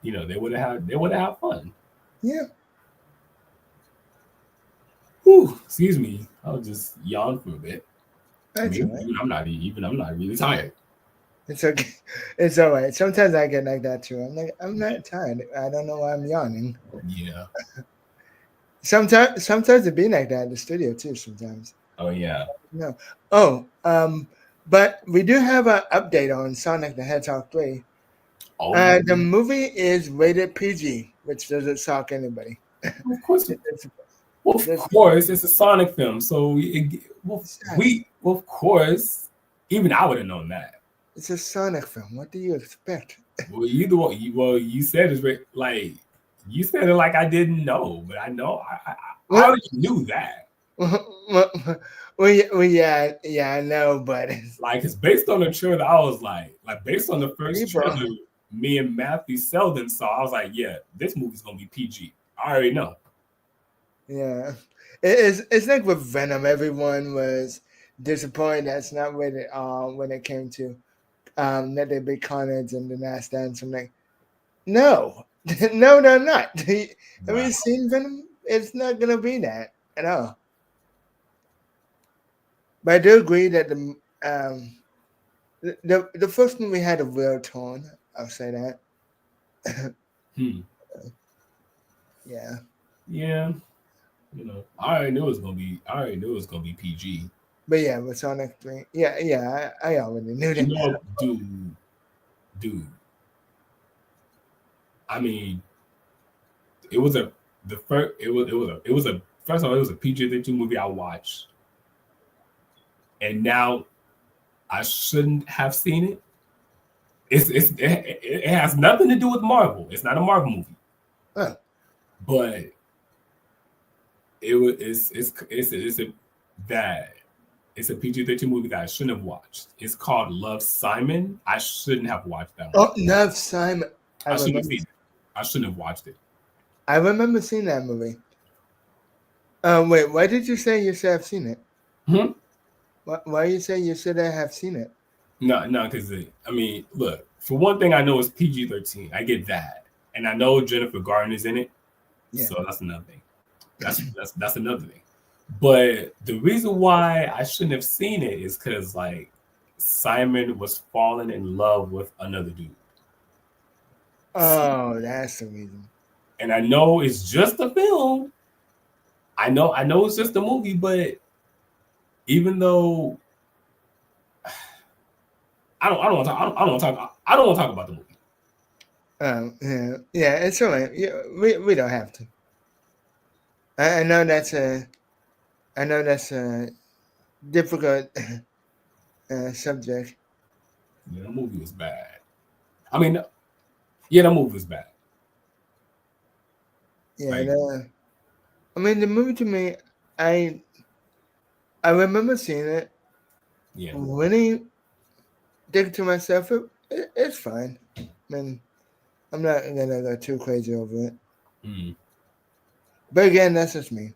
S2: they would have had fun.
S1: Yeah.
S2: Whew, excuse me. I'll just yawn for a bit.
S1: That's all right.
S2: I'm not really tired.
S1: It's okay. It's all right. Sometimes I get like that too. I'm not tired. I don't know why I'm yawning.
S2: Yeah.
S1: Sometimes it be like that in the studio too. Sometimes.
S2: Oh yeah.
S1: No. Oh, but we do have an update on Sonic the Hedgehog 3.
S2: Oh,
S1: The movie is rated PG, which doesn't shock anybody.
S2: of course.
S1: It's-
S2: Well, of course, it's a Sonic film, so of course, even I would have known that.
S1: It's a Sonic film. What do you expect?
S2: Well, you said it's like you said it like I didn't know, but I know I already knew that.
S1: Well, yeah, I know, but
S2: it's based on the trailer. I was like based on the first trailer, me and Matthew Selden saw. I was like, yeah, this movie's gonna be PG. I already know.
S1: Yeah, it's like with Venom. Everyone was disappointed that's not rated when it came to that they big carnage and the last dance. I'm like, no, no, they're not. Have you seen Venom? It's not gonna be that at all. But I do agree that the first movie had a real tone. I'll say that. Yeah.
S2: Yeah. I already knew it was gonna be PG.
S1: But yeah, with Sonic 3, yeah, I already knew that.
S2: Dude. I mean, it was a PG-13 movie I watched, and now I shouldn't have seen it. It has nothing to do with Marvel. It's not a Marvel movie, but it's a PG-13 movie that I shouldn't have watched. It's called Love, Simon. I shouldn't have watched that one.
S1: Oh, Love, Simon.
S2: I shouldn't have seen it. I shouldn't have watched it.
S1: I remember seeing that movie. Wait, why did you say you should have seen it? Why you say you should have seen it?
S2: No, because look. For one thing, I know it's PG-13. I get that, and I know Jennifer Garner's in it. Yeah. So that's another thing. That's another thing. But the reason why I shouldn't have seen it is because Simon was falling in love with another dude.
S1: Oh, that's the reason.
S2: And I know it's just a film. I know it's just a movie, but even though I don't want to talk about the
S1: movie. Yeah, it's all right. Yeah, we don't have to. I know that's a difficult subject.
S2: Yeah, the movie was bad. I mean, yeah, the movie was bad.
S1: Yeah, the movie to me, I remember seeing it.
S2: Yeah.
S1: Really thinking to myself, it's fine. I mean, I'm not gonna go too crazy over it. But again, that's just me.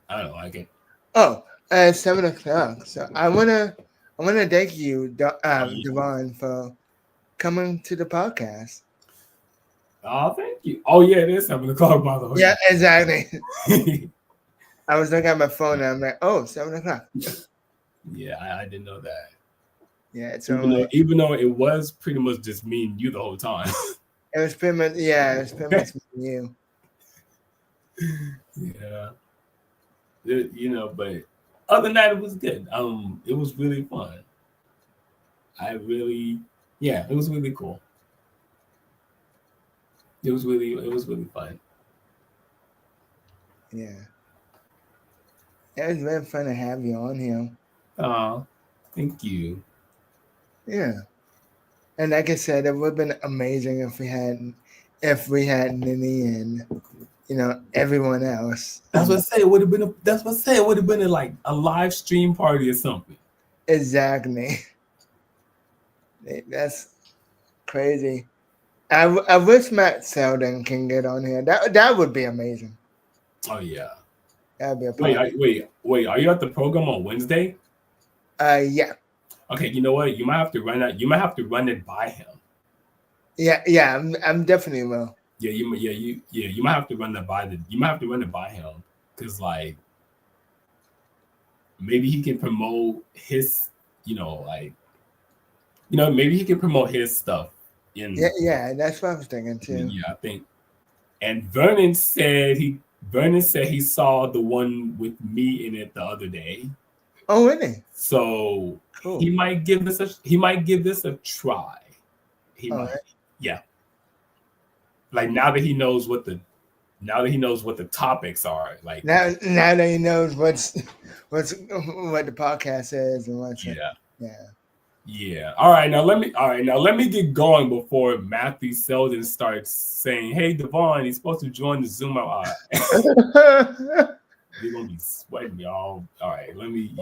S2: I don't like it.
S1: Oh, 7:00. So I wanna thank you, Davaughn, for coming to the podcast.
S2: Oh, thank you. Oh yeah, it is 7:00, by the way.
S1: Yeah, exactly. I was looking at my phone and I'm like, oh, 7:00.
S2: Yeah, I didn't know that.
S1: Yeah, it's
S2: even though it was pretty much just me and you the whole time.
S1: It was pretty much me and you.
S2: Yeah. But other than that, it was good. It was really fun. It was really cool. It was really fun.
S1: Yeah. It was very fun to have you on here.
S2: Oh, thank you.
S1: Yeah. And like I said, it would have been amazing if we had Nini and everyone else.
S2: That's what I say. It would have been like a live stream party or something.
S1: Exactly. That's crazy. I wish Matt Selden can get on here. That would be amazing.
S2: Oh yeah.
S1: That'd be a party.
S2: Wait. Are you at the program on Wednesday?
S1: Yeah.
S2: Okay. You know what? You might have to run that. You might have to run it by him.
S1: Yeah. I'm definitely will.
S2: Yeah. You might have to run that by You might have to run it by him because maybe he can promote his. Maybe he can promote his stuff.
S1: Yeah, that's what I was thinking too.
S2: Yeah, I think. And Vernon said he saw the one with me in it the other day.
S1: Oh, really?
S2: So
S1: Cool.
S2: he might give this a try. He might. Right. Yeah. Like now that he knows what the topics are, like
S1: now that he knows what the podcast is and what's
S2: Yeah. All right, now let me get going before Matthew Selden starts saying, "Hey, Davaughn, he's supposed to join the Zoom out." We're gonna be sweating, y'all. All right, let me.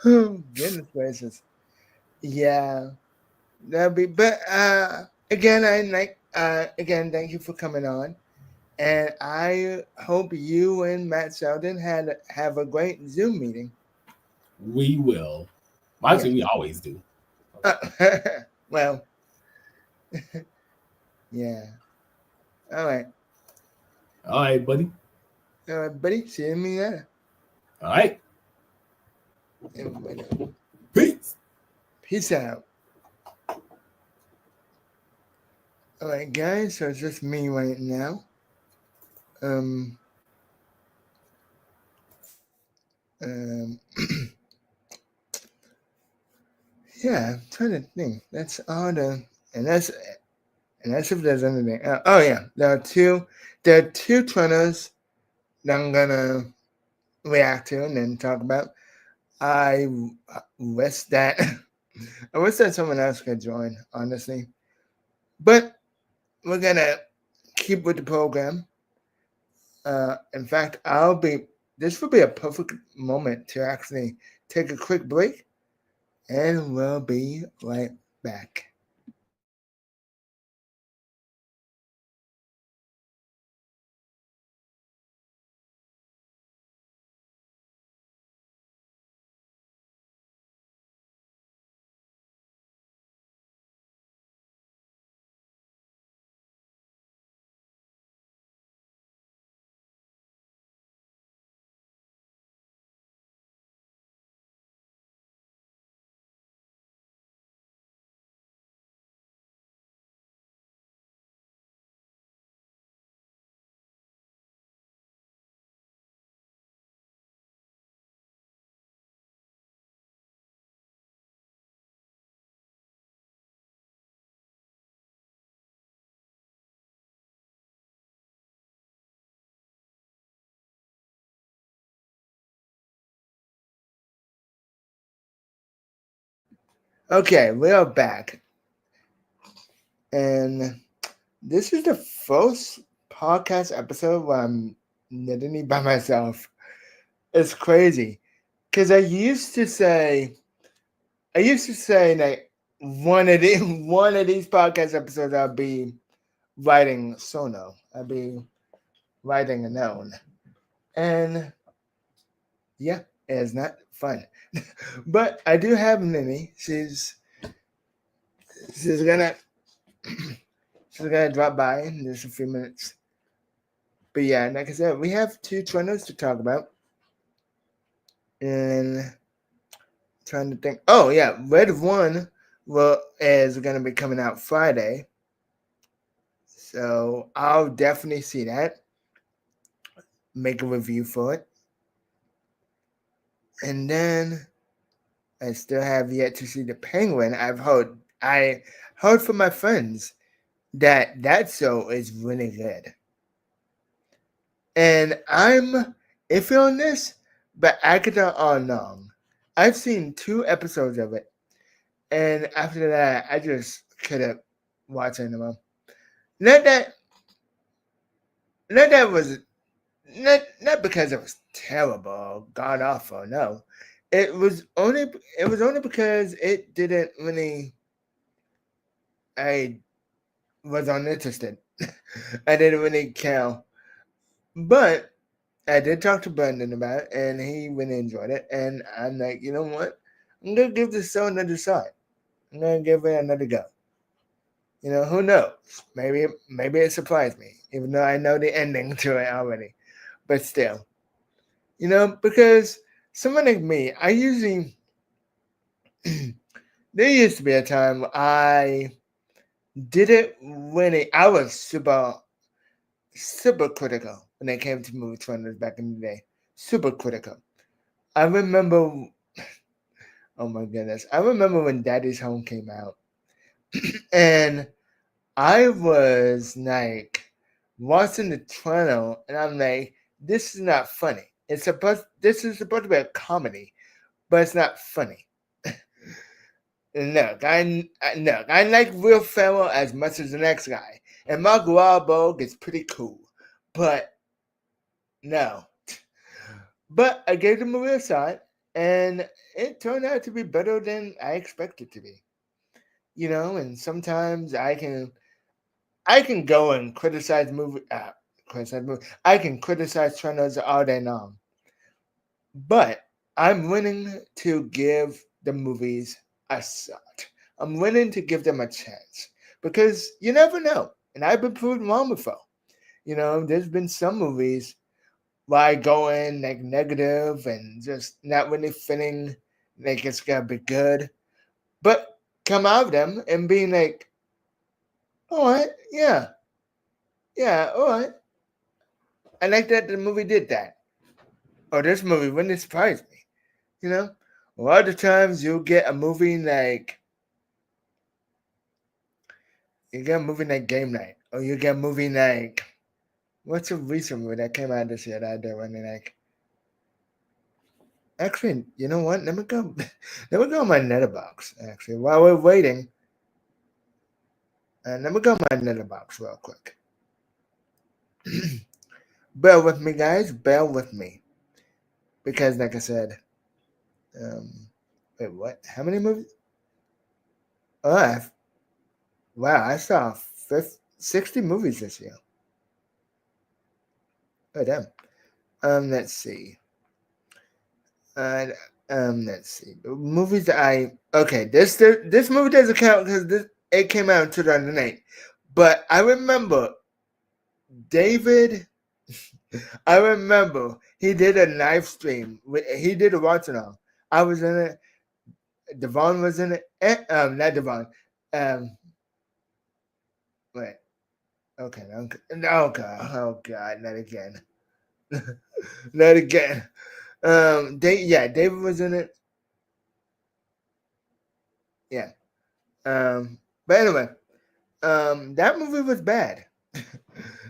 S1: Goodness gracious. Yeah, that'd be. But again, again, thank you for coming on, and I hope you and Matt Selden have a great Zoom meeting.
S2: We will. Actually, we always do.
S1: Well, yeah. All right.
S2: All right, buddy.
S1: All right, buddy. See you later.
S2: All right.
S1: Everybody.
S2: Peace.
S1: Peace out. All right, guys. So it's just me right now. Yeah, I'm trying to think. That's all and that's if there's anything. Oh yeah, there are two trainers that I'm gonna react to and then talk about. I wish that someone else could join, honestly, but we're gonna keep with the program. In fact, this would be a perfect moment to actually take a quick break, and we'll be right back. Okay, we are back. And this is the first podcast episode where I'm literally by myself. It's crazy. Because I used to say that one of these podcast episodes I'll be writing solo. I'll be writing alone. And yeah, it's not fun. But I do have Nini. She's gonna drop by in just a few minutes. But yeah, like I said, we have two trainers to talk about. And trying to think. Oh yeah, Red One is gonna be coming out Friday. So I'll definitely see that. Make a review for it. And then I still have yet to see the Penguin. I heard from my friends that show is really good. And I'm iffy on this, but I could tell all along. I've seen 2 episodes of it, and after that, I just couldn't watch anymore. Not because it was terrible, god awful. No, it was only because it didn't really. I was uninterested. I didn't really care, but I did talk to Brendan about it, and he really enjoyed it. And I'm like, you know what? I'm gonna give this show another shot. I'm gonna give it another go. You know, who knows? Maybe it surprised me, even though I know the ending to it already. But still, you know, because someone like me, I usually there used to be a time I did it when I was super critical when it came to movie trailers back in the day. Super critical. I remember. Oh my goodness! I remember when Daddy's Home came out, and I was like watching the trailer, and I'm like, "This is not funny. This is supposed to be a comedy, but it's not funny." Look, I like Will Ferrell as much as the next guy, and Mark Wahlberg is pretty cool, but no. But I gave the movie a shot, and it turned out to be better than I expected to be. And sometimes I can go and criticize I can criticize trailers all day long, but I'm willing to give the movies a shot. I'm willing to give them a chance because you never know, and I've been proven wrong before. There's been some movies where I go in like negative and just not really feeling like it's gonna be good, but come out of them and being like, all right, yeah, all right. I like that the movie did that. Or this movie wouldn't surprise me. A lot of times you'll get a movie like Game Night, or you get a movie like what's a recent movie that came out this year that I did when like. Actually, you know what? Let me go. Let me go on my letterbox. Actually, while we're waiting, let me go on my letterbox real quick. Bear with me, guys. Bear with me, because, like I said, wait, what? How many movies? Oh, wow! I saw 60 movies this year. Oh, damn. Let's see. Let's see. The movies that this movie doesn't count because it came out in 2008. But I remember David. I remember he did a live stream. He did a watching on. I was in it. Davaughn was in it. Not Davaughn. Wait. Okay. Oh God. Not again. Not again. David was in it. Yeah. But anyway, that movie was bad.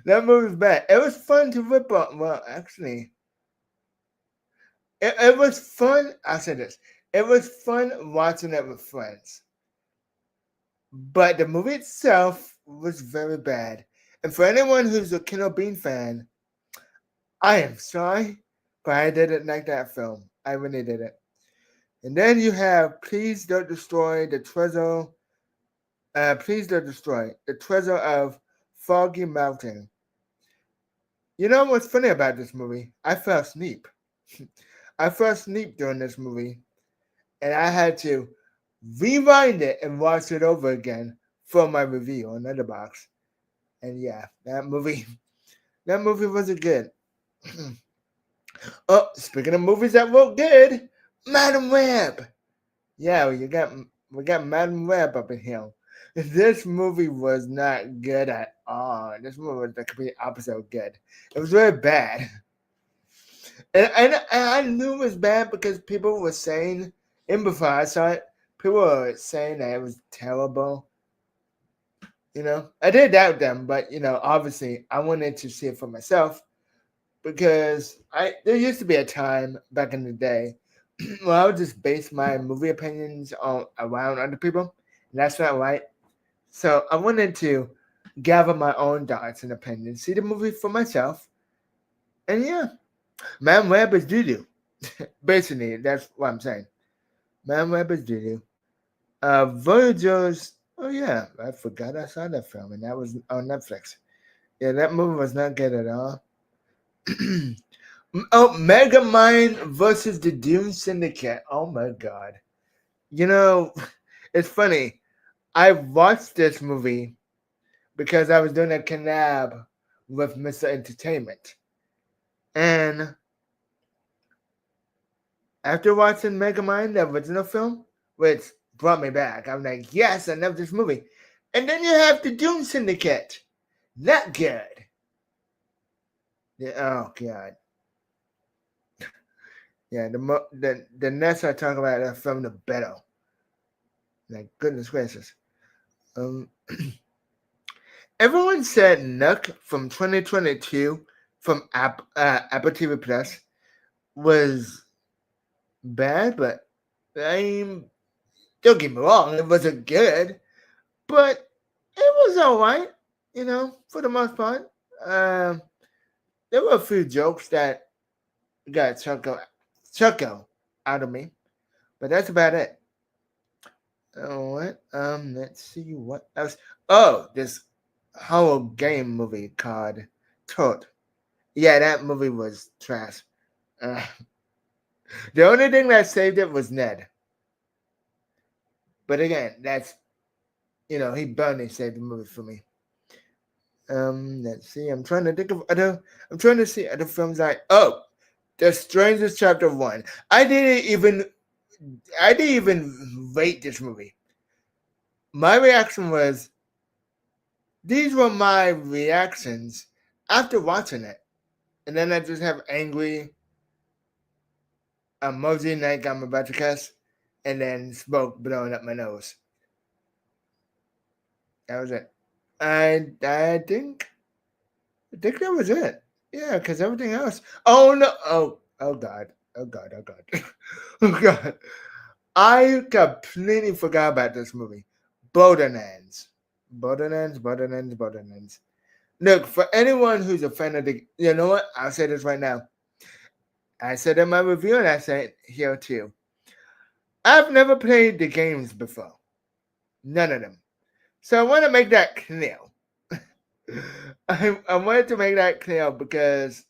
S1: That movie was bad. It was fun to rip on. Well, actually, it was fun. I'll say this. It was fun watching it with friends. But the movie itself was very bad. And for anyone who's a Killer Bean fan, I am sorry, but I didn't like that film. I really didn't. And then you have Please Don't Destroy the Treasure. Please Don't Destroy the Treasure of Foggy Mountain. You know what's funny about this movie? I fell asleep. I fell asleep during this movie, and I had to rewind it and watch it over again for my review on Letterboxd. And yeah, that movie wasn't good. Oh, speaking of movies that were good, Madam Web. Yeah, we got Madam Web up in here. This movie was not good at all. This movie was the complete opposite of good. It was very bad. And I knew it was bad because people were saying, and before I saw it, people were saying that it was terrible. I did doubt them, but, obviously I wanted to see it for myself because there used to be a time back in the day where I would just base my movie opinions around other people, and that's not right. So I wanted to gather my own thoughts and opinions, see the movie for myself, and yeah, Man Web is doo-doo. Basically, that's what I'm saying. Man Web is doo-doo. Voyagers, oh yeah, I forgot I saw that film, and that was on Netflix. Yeah, that movie was not good at all. Oh, Megamind versus the Dune Syndicate. Oh my God. It's funny. I watched this movie because I was doing a collab with Mr. Entertainment. And after watching Megamind, the original film, which brought me back, I'm like, yes, I love this movie. And then you have the Dune Syndicate. Not good. Yeah, oh, God. Yeah, the less I talk about that film, the better. Like, goodness gracious. Everyone said Nook from 2022 from Apple TV Plus was bad, but don't get me wrong, it wasn't good, but it was all right, for the most part. There were a few jokes that got chuckle out of me, but that's about it. What? Let's see what else. Oh, this whole game movie called Toad. Yeah, that movie was trash. The only thing that saved it was Ned. But again, that's he barely saved the movie for me. Let's see. I'm trying to think of I'm trying to see other films The Strangers Chapter 1. I didn't even rate this movie. My reaction was, these were my reactions after watching it. And then I just have angry emoji like I'm about to cuss, and then smoke blowing up my nose. That was it. I think that was it. Yeah, because everything else. Oh no! Oh god! Oh god! Oh god! Oh god! I completely forgot about this movie. Borderlands. Look, for anyone who's a fan of you know what? I'll say this right now. I said in my review, and I say it here too. I've never played the games before. None of them. So I want to make that clear. I wanted to make that clear because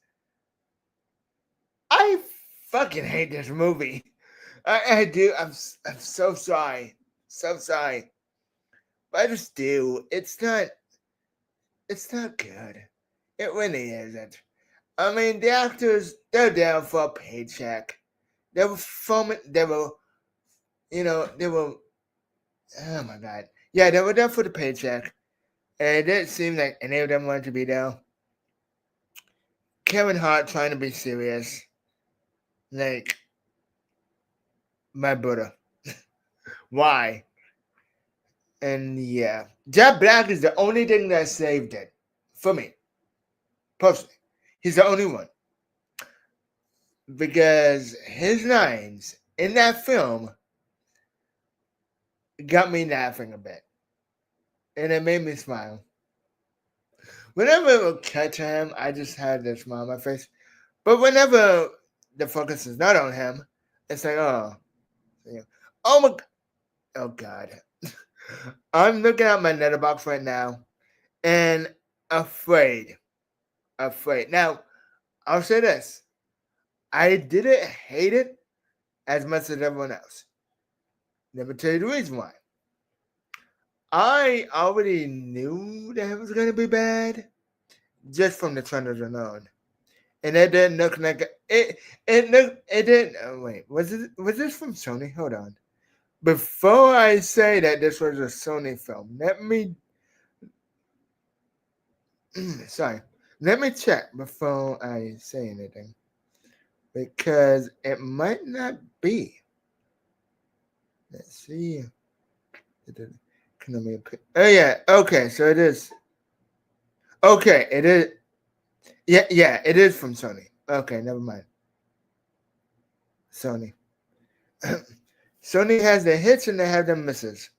S1: I fucking hate this movie. I do. I'm so sorry. So sorry. But I just do. It's not good. It really isn't. I mean, the actors, they're down for a paycheck. They were filming, oh my god. Yeah, they were there for the paycheck. And it didn't seem like any of them wanted to be there. Kevin Hart trying to be serious. Like, my brother. Why? And yeah. Jack Black is the only thing that saved it. For me. Personally. He's the only one. Because his lines in that film got me laughing a bit. And it made me smile. Whenever it would cut to him, I just had this smile on my face. But whenever the focus is not on him, it's like, oh my, oh god. I'm looking at my letterbox right now and afraid. Now, I'll say this. I didn't hate it as much as everyone else. Let me tell you the reason why. I already knew that it was going to be bad just from the trailers alone. And it didn't look like it didn't. Oh, wait, was this from Sony? Hold on. Before I say that this was a Sony film, let me check before I say anything, because it might not be. Let's see. Oh yeah. Okay, so it is. Okay, it is. Yeah, it is from Sony. Okay, never mind. Sony. Sony has the hits and they have the misses,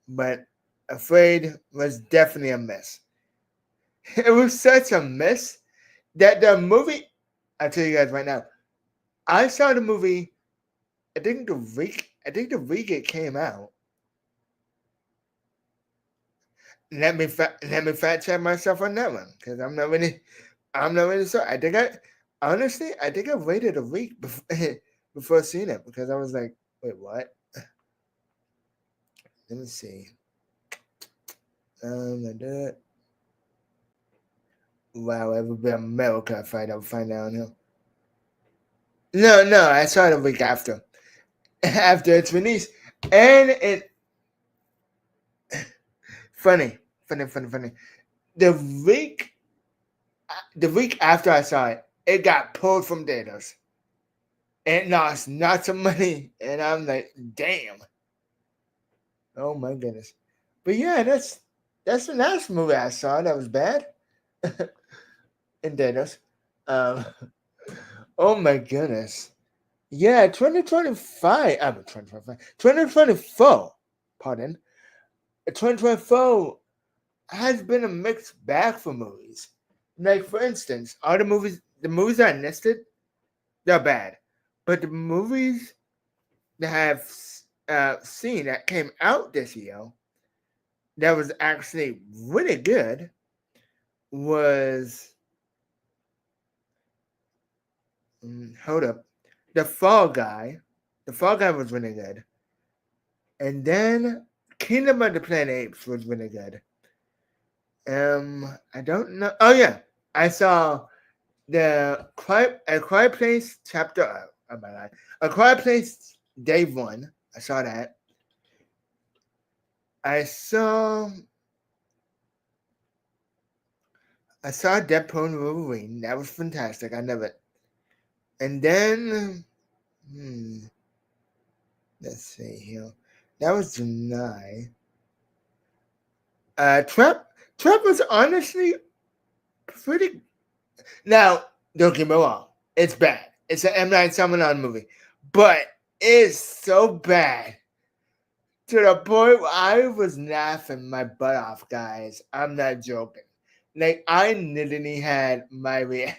S1: but Afraid was definitely a miss. It was such a miss that the movie. I'll tell you guys right now. I saw the movie. I think the week it came out. Let me fact check myself on that one, because I'm not really sure. I think I waited a week before seeing it, because I was like, wait, what? Let me see. Wow, it would be America if I don't find out here. No, I saw it a week after its release, and it funny. The week after I saw it, it got pulled from theaters. It lost lots of money, and I'm like, damn. Oh my goodness. But yeah, that's the last movie I saw that was bad. In theaters. Um, oh my goodness. Yeah, 2025. 2024. Pardon. 2024 has been a mixed bag for movies. Like, for instance, all the movies I listed, they're bad. But the movies that I have seen that came out this year that was actually really good was hold up. The Fall Guy. The Fall Guy was really good. And then Kingdom of the Planet Apes was really good. I don't know. Oh yeah, I saw A Quiet Place chapter. Oh my god, A Quiet Place Day 1. I saw that. I saw Deadpool and Wolverine. That was fantastic. I love it. And then, let's see here. That was July. Trap was honestly pretty. Now, don't get me wrong. It's bad. It's an M. Night Shyamalan movie. But it's so bad to the point where I was laughing my butt off, guys. I'm not joking. Like, I literally had my reaction.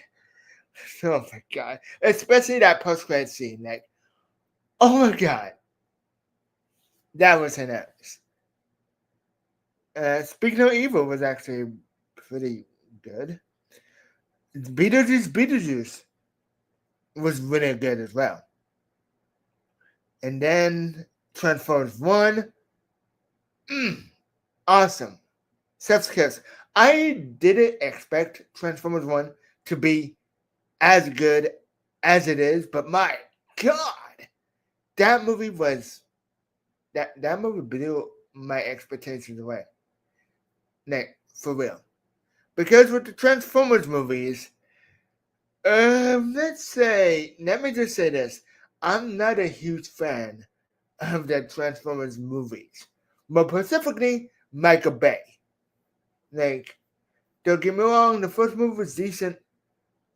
S1: Oh my god. Especially that post-credit scene. Like, oh my god. That was hilarious. Speaking of Evil was actually pretty good. Beetlejuice was really good as well. And then Transformers 1. Awesome. Chef's kiss. I didn't expect Transformers 1 to be as good as it is, but my god, that movie was that movie blew my expectations away. Like, for real. Because with the Transformers movies, let me just say this. I'm not a huge fan of the Transformers movies. But specifically, Michael Bay. Like, don't get me wrong, the first movie was decent.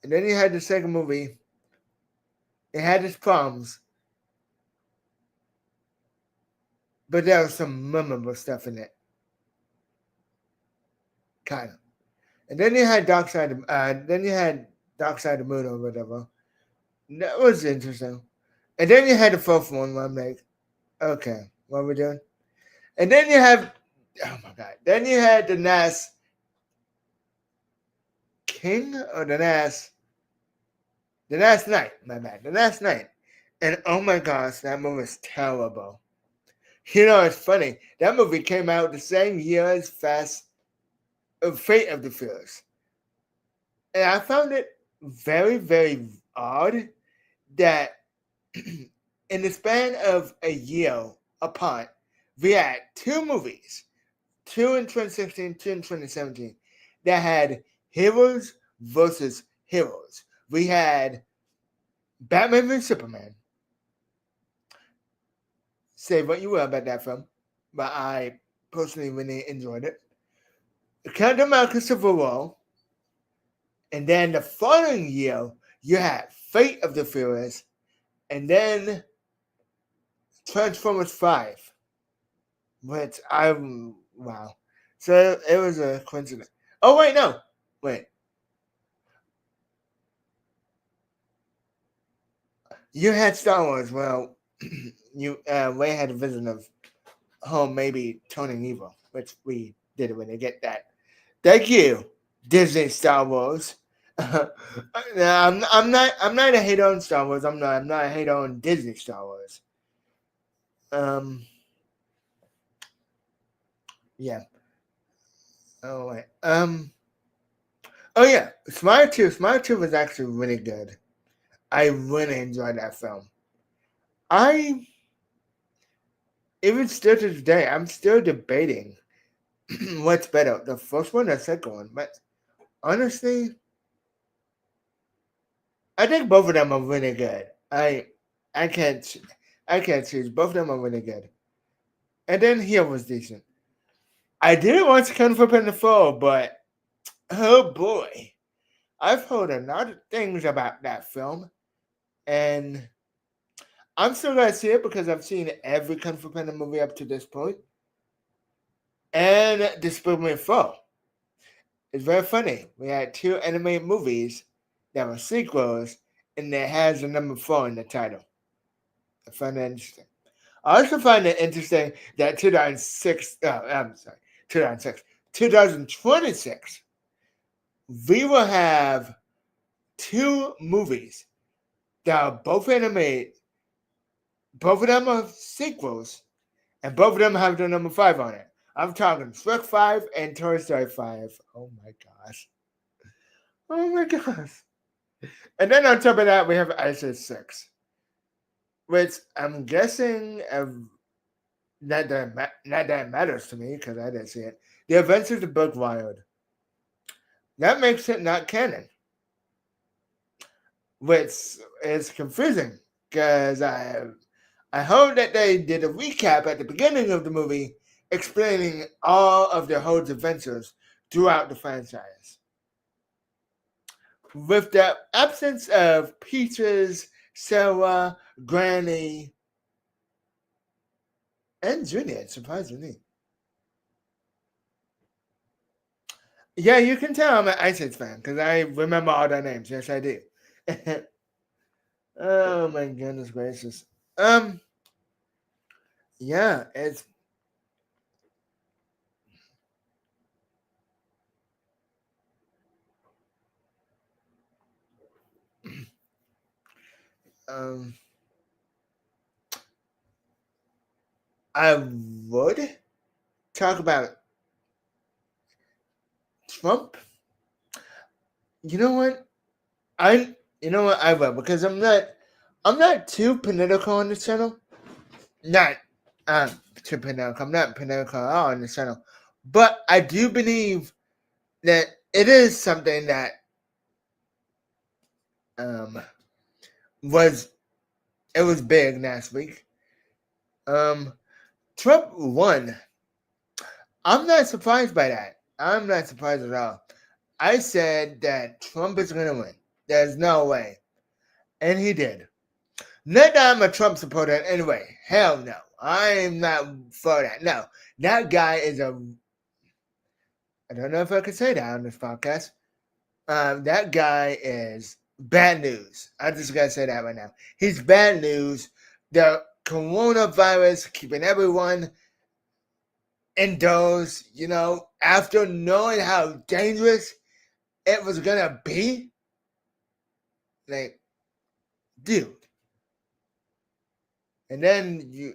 S1: And then you had the second movie. It had its problems. But there was some memorable stuff in it. Kind of. And then you had Dark Side of the Moon or whatever. That was interesting. And then you had the fourth one where I'm like, okay, what are we doing? And then you have, oh my god, then you had the NAS King or the NAS Knight, my bad, the NAS Knight. And oh my gosh, that movie is terrible. You know, it's funny. That movie came out the same year as Fate of the Furious. And I found it very, very odd that in the span of a year apart, we had two movies, two in 2016, two in 2017, that had heroes versus heroes. We had Batman vs Superman. Say what you will about that film, but I personally really enjoyed it. Captain America Civil War. And then the following year, you had Fate of the Furious, and then Transformers 5. Which wow. So it was a coincidence. Oh, wait, no. Wait. You had Star Wars. Well, Ray had a vision of maybe turning evil, which we didn't really get that. Thank you, Disney Star Wars. I'm not a hater on Star Wars. I'm not a hater on Disney Star Wars. Yeah. Oh wait. Oh yeah. Smile 2 was actually really good. I really enjoyed that film. Even still to today, I'm still debating what's better, the first one or the second one. But honestly, I think both of them are really good. I can't choose. Both of them are really good. And then Here was decent. I didn't watch Kung Fu Panda 4, but oh boy, I've heard a lot of things about that film, and I'm still gonna see it because I've seen every Kung Fu Panda movie up to this point, and Despicable Me 4. It's very funny. We had 2 animated movies that were sequels, and it has the number 4 in the title. I find that interesting. I also find it interesting that 2026, we will have 2 movies that are both animated. Both of them are sequels, and both of them have the number 5 on it. I'm talking Shrek 5 and Toy Story 5. Oh my gosh. Oh my gosh. And then on top of that, we have Ice Age 6, which I'm guessing not that matters to me because I didn't see it. The Adventures of Buck Wild. That makes it not canon, which is confusing because I heard that they did a recap at the beginning of the movie explaining all of the whole adventures throughout the franchise. With the absence of Peaches, Sarah, Granny, and Juliet, surprisingly. Yeah, you can tell I'm an Ice Age fan because I remember all their names. Yes, I do. Oh my goodness gracious. Yeah, it's I would talk about Trump. You know what? I will because I'm not too political on this channel. Not too political. I'm not political at all on this channel. But I do believe that it is something that was big last week. Trump won. I'm not surprised by that. I'm not surprised at all. I said that Trump is going to win. There's no way. And he did. Not that I'm a Trump supporter anyway. Hell no. I'm not for that. No. That guy is I don't know if I can say that on this podcast. That guy is bad news. I just got to say that right now. He's bad news. The coronavirus keeping everyone indoors, after knowing how dangerous it was going to be. Like, dude. And then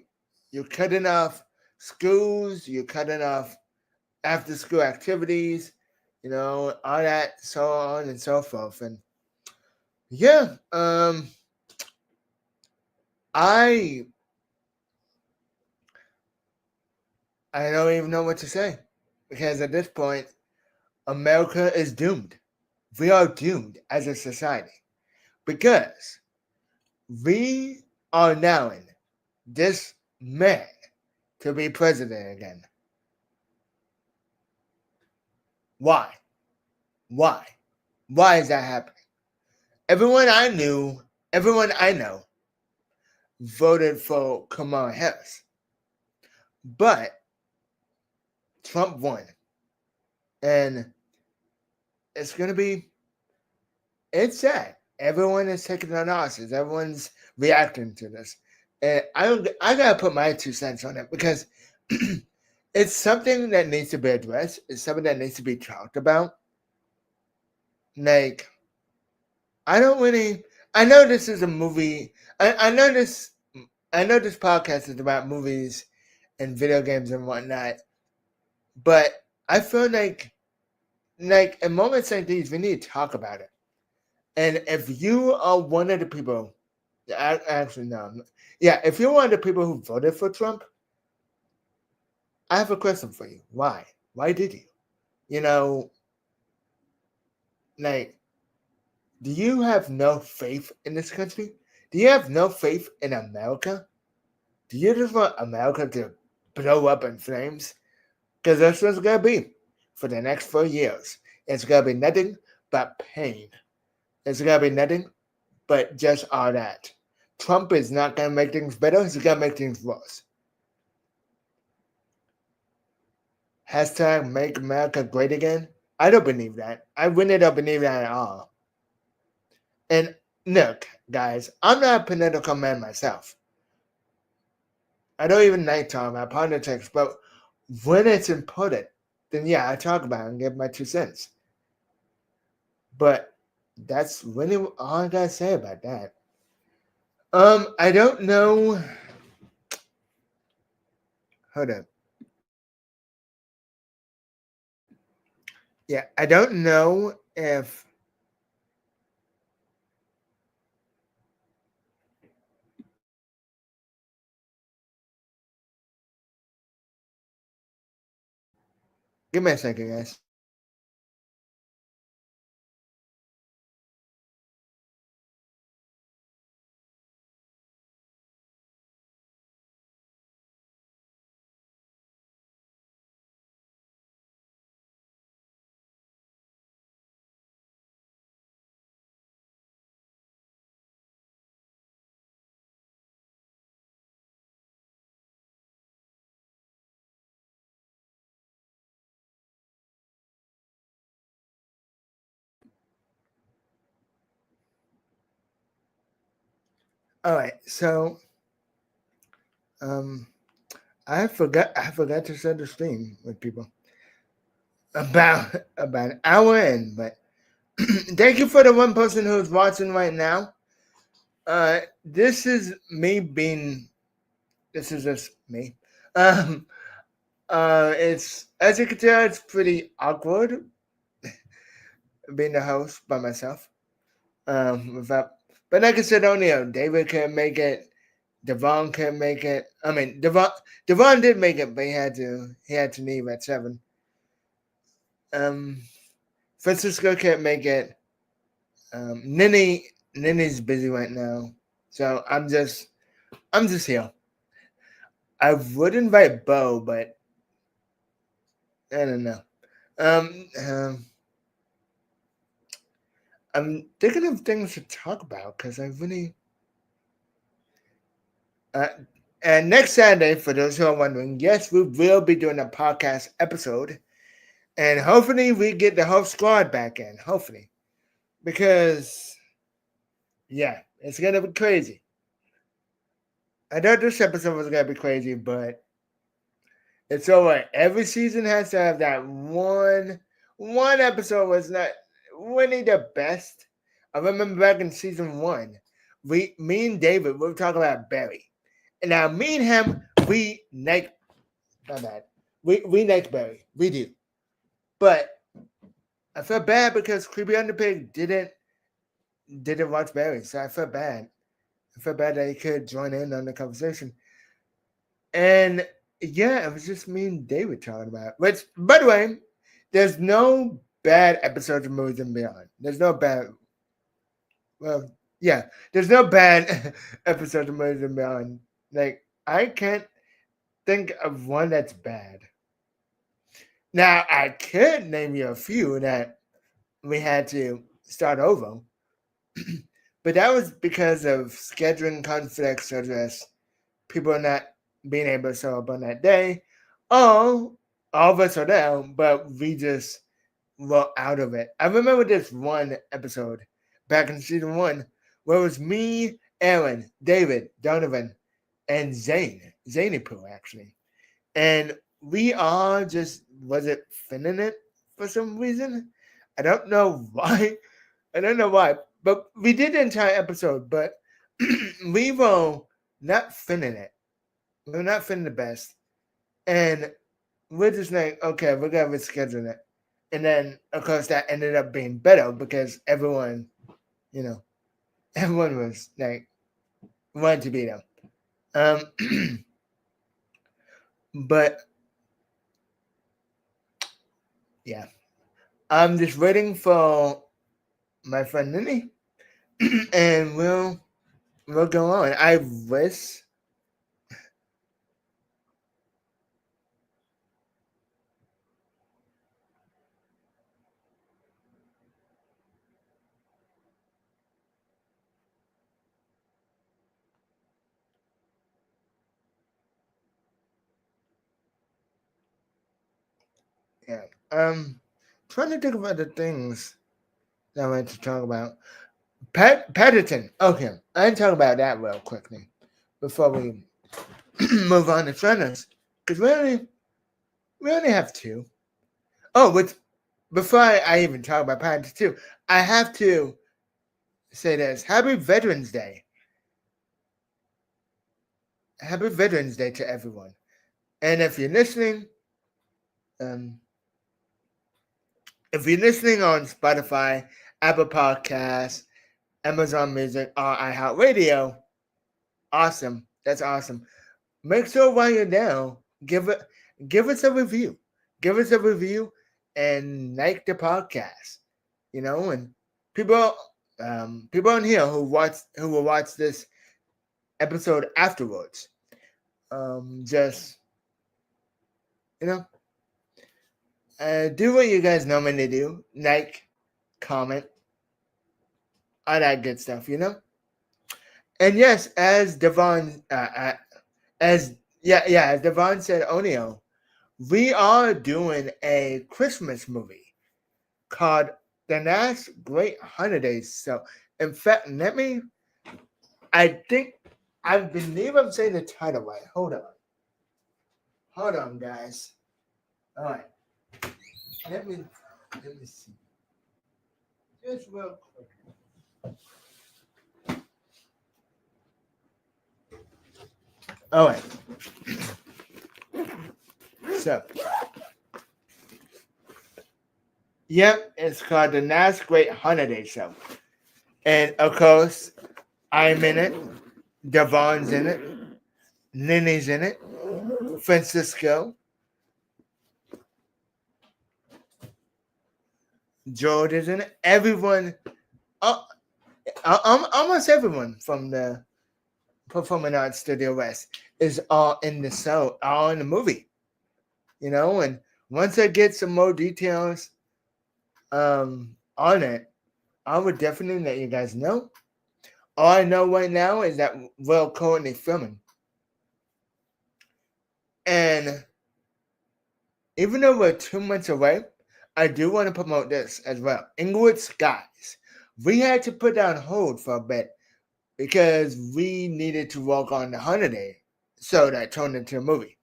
S1: you're cutting off schools, you're cutting off after school activities, all that, so on and so forth. And yeah, I don't even know what to say because at this point, America is doomed. We are doomed as a society because we are allowing this man to be president again. Why? Why is that happening? Everyone I know voted for Kamala Harris. But Trump won. And it's sad. Everyone is taking analysis. Everyone's reacting to this. And I gotta put my 2 cents on it because it's something that needs to be addressed. It's something that needs to be talked about. Like, I know this is a movie. I know this podcast is about movies and video games and whatnot. But I feel like in moments like these, we need to talk about it. And if you are one of the people, actually no, yeah, if you're one of the people who voted for Trump, I have a question for you. Why? Why did you? Do you have no faith in this country? Do you have no faith in America? Do you just want America to blow up in flames? Because that's what it's going to be for the next 4 years. It's going to be nothing but pain. It's going to be nothing but just all that. Trump is not going to make things better. He's going to make things worse. Hashtag make America great again. I don't believe that. I really don't believe that at all. And look, guys, I'm not a political man myself. I don't even like talking about politics, but when it's important, then yeah, I talk about it and give my 2 cents. But that's really all I gotta say about that. I don't know. Hold up. Yeah, I don't know if give me a second, guys. All right, so I forgot to share the stream with people about an hour in, but thank you for the one person who's watching right now. This is just me. It's, as you can tell, it's pretty awkward being the host by myself. But like I said, only David couldn't make it. Davaughn couldn't make it. I mean, Davaughn did make it, but he had to leave at 7. Francisco can't make it. Nini's busy right now, so I'm just here. I would invite Bo, but I don't know. I'm thinking of things to talk about because I really. And next Saturday, for those who are wondering, yes, we will be doing a podcast episode, and hopefully we get the whole squad back in. Hopefully, because yeah, it's gonna be crazy. I thought this episode was gonna be crazy, but it's alright. Every season has to have that one episode was not really the best. I remember back in season 1, me and David, we were talking about Barry. And now me and him, we like Barry. We do. But I felt bad because Creepy Underpig didn't watch Barry, so I felt bad. I felt bad that he could join in on the conversation. And yeah, it was just me and David talking about it. Which, by the way, there's no bad episodes of Movies and Beyond. There's no bad. Well, yeah, there's no bad episodes of Movies and Beyond. Like, I can't think of one that's bad. Now, I could name you a few that we had to start over. But that was because of scheduling conflicts, such as people not being able to show up on that day. Oh, all of us are there, but we just were out of it. I remember this one episode back in season 1 where it was me, Aaron, David, Donovan, and Zany Poo, actually. And we all just wasn't feeling it for some reason. I don't know why. But we did the entire episode, but we were not feeling it. We were not feeling the best. And we're just like, okay, we're going to reschedule it. And then, of course, that ended up being better because everyone was like, wanted to be there. But yeah, I'm just waiting for my friend Nini, and we'll we'll go on. I wish. Yeah. Trying to think of other things that I wanted to talk about. Paddington. Okay, I can talk about that real quickly before we move on to trailers, because we only have two. Oh, before I even talk about Paddington 2, I have to say this: Happy Veterans Day. Happy Veterans Day to everyone. And if you're listening, um, if you're listening on Spotify, Apple Podcasts, Amazon Music, or iHeartRadio, awesome. That's awesome. Make sure while you're there, give us a review. Give us a review and like the podcast. You know, and people on here who will watch this episode afterwards. Just you know, do what you guys normally do. Like, comment, all that good stuff, you know? And yes, as Davaughn as Davaughn said earlier, we are doing a Christmas movie called The Last Great Holidays. So in fact, I believe I'm saying the title right. Hold on, guys. All right. Let me see. Just real quick. All right. So, yep, it's called The Last Great Holiday Show. And of course, I'm in it. Davaughn's in it. Lily's in it. Francisco. George is in it. Everyone, almost everyone from the Performing Arts Studio West is all in the show, all in the movie. You know, and once I get some more details on it, I would definitely let you guys know. All I know right now is that we're currently filming. And even though we're 2 months away, I do want to promote this as well. Inglewood Skies. We had to put that on hold for a bit because we needed to work on the holiday show that turned into a movie.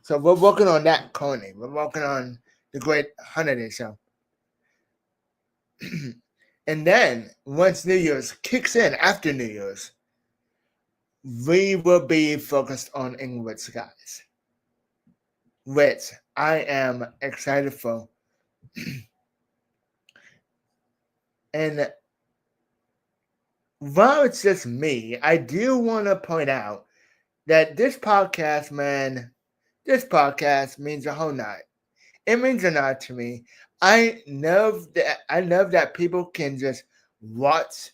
S1: So we're working on that currently. We're working on the Great Holiday Show. And then, once New Year's kicks in, after New Year's, we will be focused on Inglewood Skies, which I am excited for. And while it's just me, I do want to point out that this podcast means a whole lot. It means a lot to me. I love that people can just watch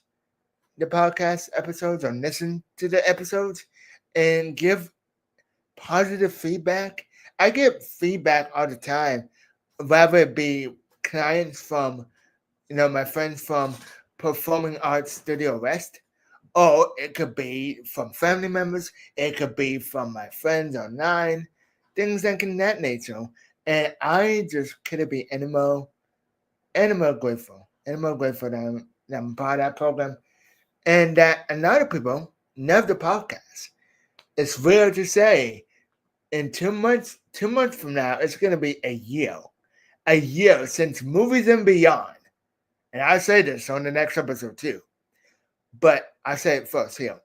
S1: the podcast episodes or listen to the episodes and give positive feedback. I get feedback all the time, whether it be clients from, my friends from Performing Arts Studio West, or it could be from family members, it could be from my friends online, things like that nature. And I just couldn't be any more grateful. That I'm part of that program. And that a lot of people love the podcast. It's weird to say, in 2 months from now, it's going to be a year since Movies and Beyond. And I say this on the next episode too, but I say it first here.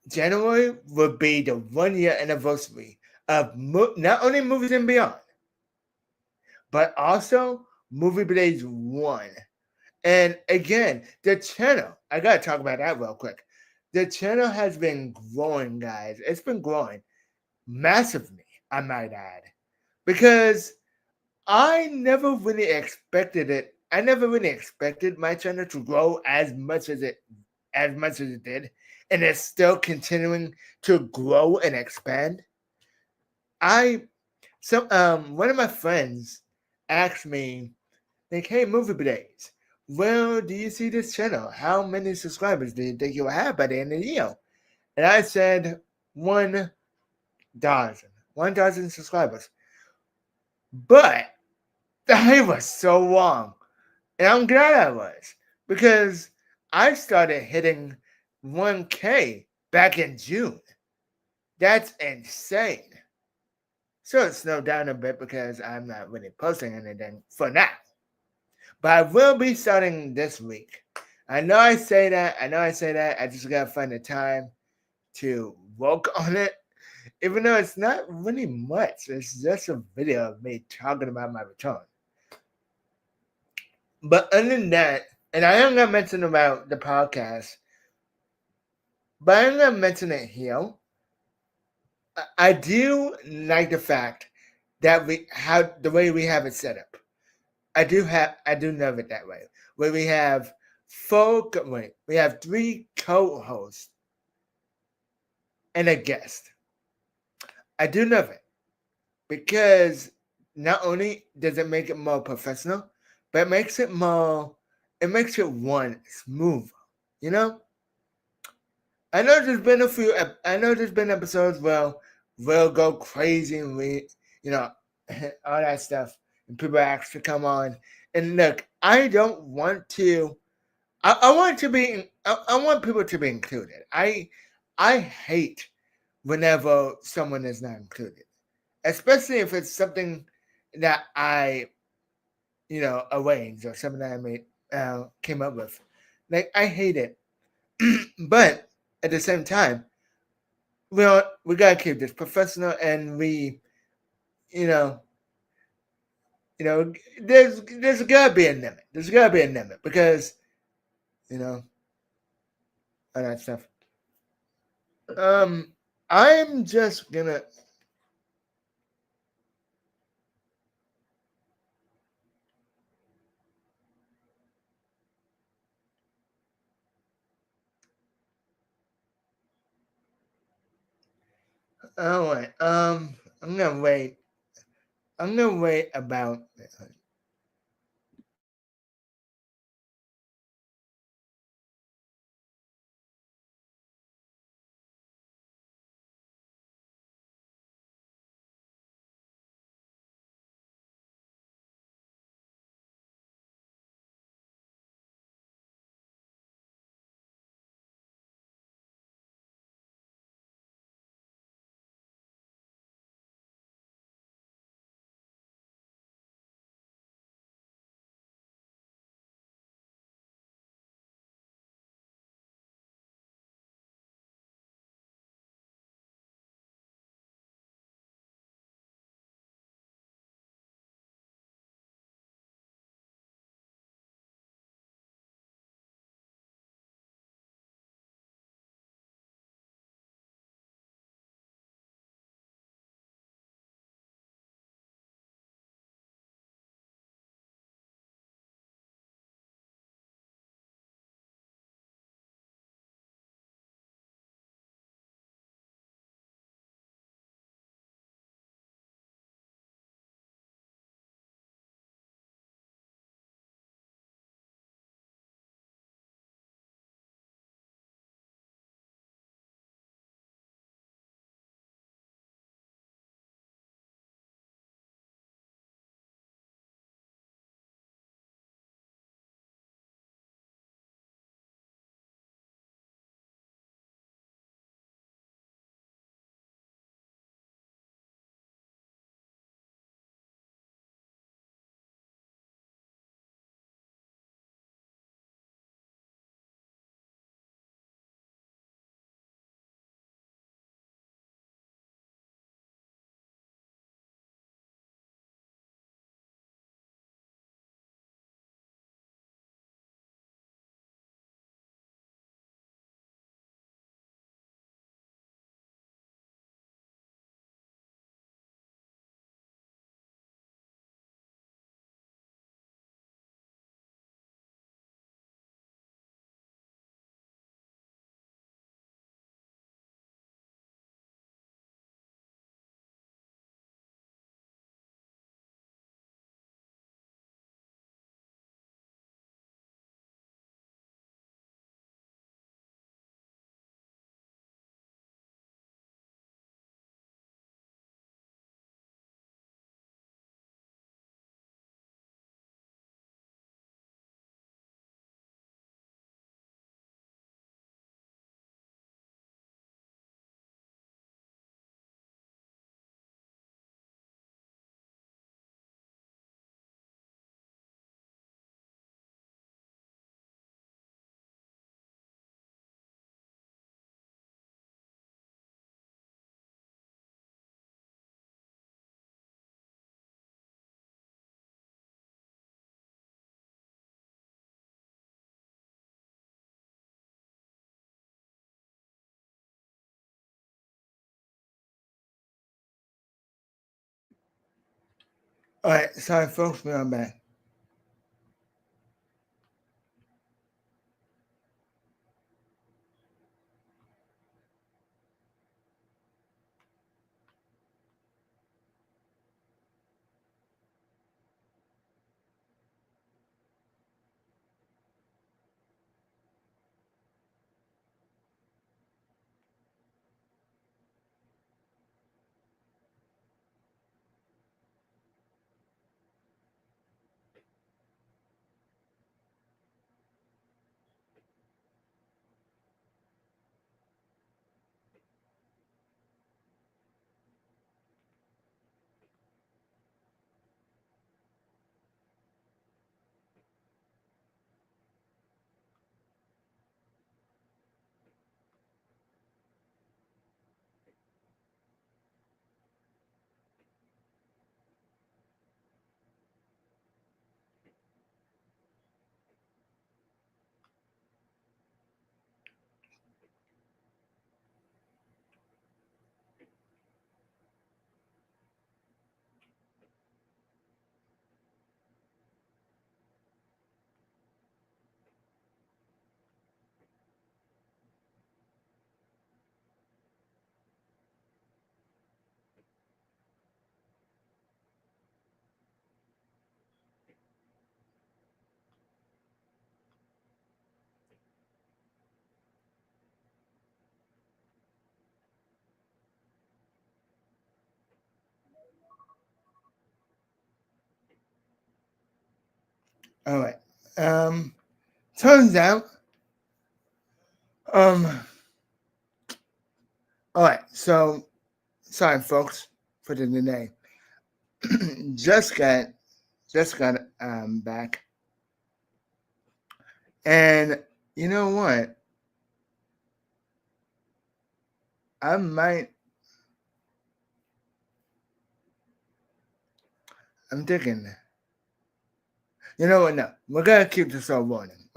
S1: January will be the 1 year anniversary of not only Movies and Beyond, but also Movie Blaze 1. And again, the channel, I got to talk about that real quick. The channel has been growing, guys. It's been growing massively, I might add, because I never really expected it I never really expected my channel to grow as much as it did, and it's still continuing to grow and expand. One of my friends asked me, like, "Hey, Movie Blades, well, do you see this channel? How many subscribers do you think you'll have by the end of the year?" And I said 1,000 subscribers. But I was so wrong. And I'm glad I was, because I started hitting 1K back in June. That's insane. So it slowed down a bit because I'm not really posting anything for now. But I will be starting this week. I know I say that. I just gotta find the time to work on it. Even though it's not really much. It's just a video of me talking about my return. But other than that, and I am gonna mention about the podcast, but I'm gonna mention it here. I do like the fact that we have the way we have it set up. I do love it that way. Where we have we have 3 co-hosts and a guest. I do love it because not only does it make it more professional, but it makes it smoother. You know? I know there's been episodes where we'll go crazy and all that stuff, and people ask to come on. And look, I don't want to. I want to be. I want people to be included. I hate whenever someone is not included, especially if it's something that I arranged or something that I came up with. Like, I hate it, but at the same time, we gotta keep this professional, and you know, there's gotta be a limit. There's gotta be a limit because all that stuff. I'm just gonna. All right. I'm gonna wait. I'm gonna wait about. All right, sorry, folks, we're back. All right. Turns out, all right. So, sorry, folks, for the delay. just got back, and you know what? I'm thinking. You know what? No, we're gonna keep this all running.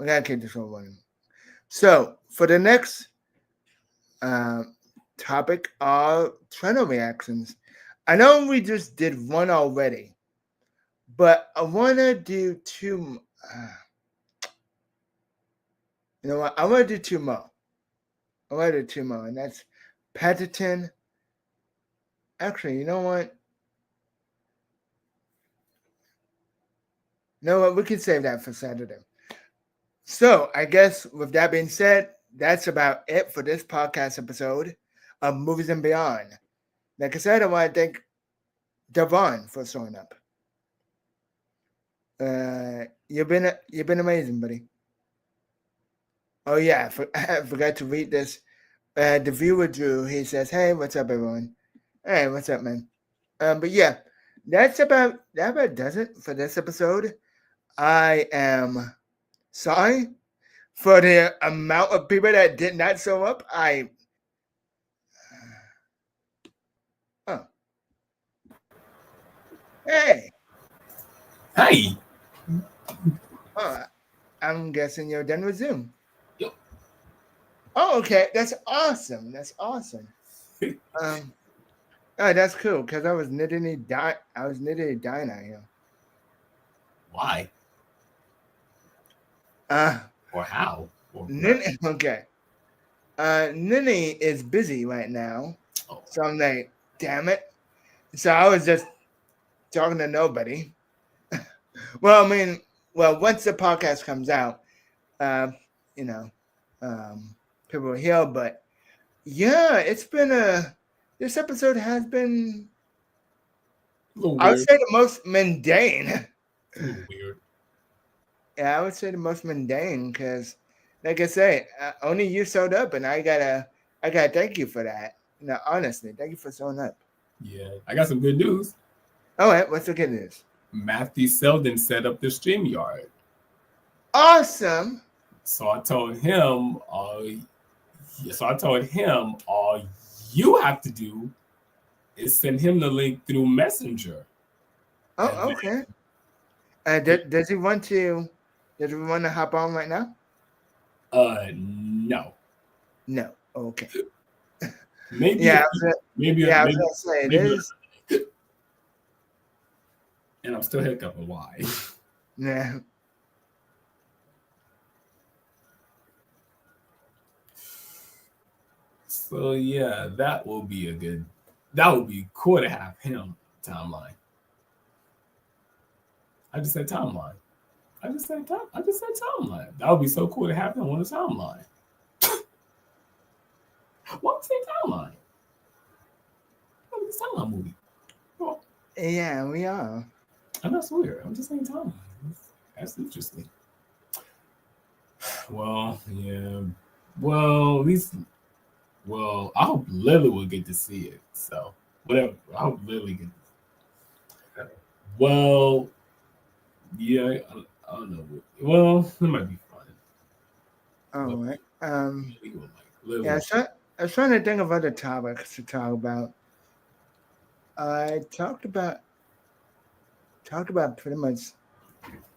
S1: So for the next topic are trailer reactions. I know we just did one already, but I want to do two. You know what? I want to do two more. And that's Paddington. Actually, you know what? We can save that for Saturday. So I guess with that being said, that's about it for this podcast episode of Movies and Beyond. Like I said, I want to thank Davaughn for showing up. You've been amazing, buddy. Oh yeah, I forgot to read this. The viewer Drew, he says, "Hey, what's up, everyone? Hey, what's up, man?" But yeah, that about does it for this episode. I am sorry for the amount of people that did not show up. Hey. Oh, I'm guessing you're done with Zoom.
S2: Yep.
S1: Oh, okay. That's awesome. Oh, that's cool because I was literally dying out here.
S2: Why? Or how?
S1: Okay. Nini is busy right now.
S2: Oh.
S1: So I'm like, damn it. So I was just talking to nobody. Well, I mean, once the podcast comes out, people will hear, but yeah, it's been this episode has been, I would say, the most mundane.
S2: Weird.
S1: Yeah, I would say the most mundane because, like I say, only you showed up, and I gotta thank you for that. No, honestly, thank you for showing up.
S2: Yeah, I got some good news.
S1: All right, what's the good news?
S2: Matthew Selden set up the StreamYard.
S1: Awesome.
S2: So I told him, all you have to do is send him the link through Messenger.
S1: Oh, okay. Does he want to hop on right now?
S2: No.
S1: No. Okay.
S2: Maybe.
S1: Yeah. I was gonna say it is.
S2: And I'm still hiccuping. Why?
S1: Yeah.
S2: So yeah, that would be cool to have him timeline. I just said timeline. Timeline. That would be so cool to have him on the timeline. Why say timeline? It's a timeline movie. Oh.
S1: Yeah, we are.
S2: And that's weird. I'm just saying timeline. That's interesting. Well, yeah. Well, at least. Well, I hope Lily will get to see it. So, whatever. I hope Lily gets. Well, yeah. I don't know. Well, it might be fun.
S1: All right.
S2: Lily
S1: Yeah, I was trying to think of other topics to talk about. I talked about pretty much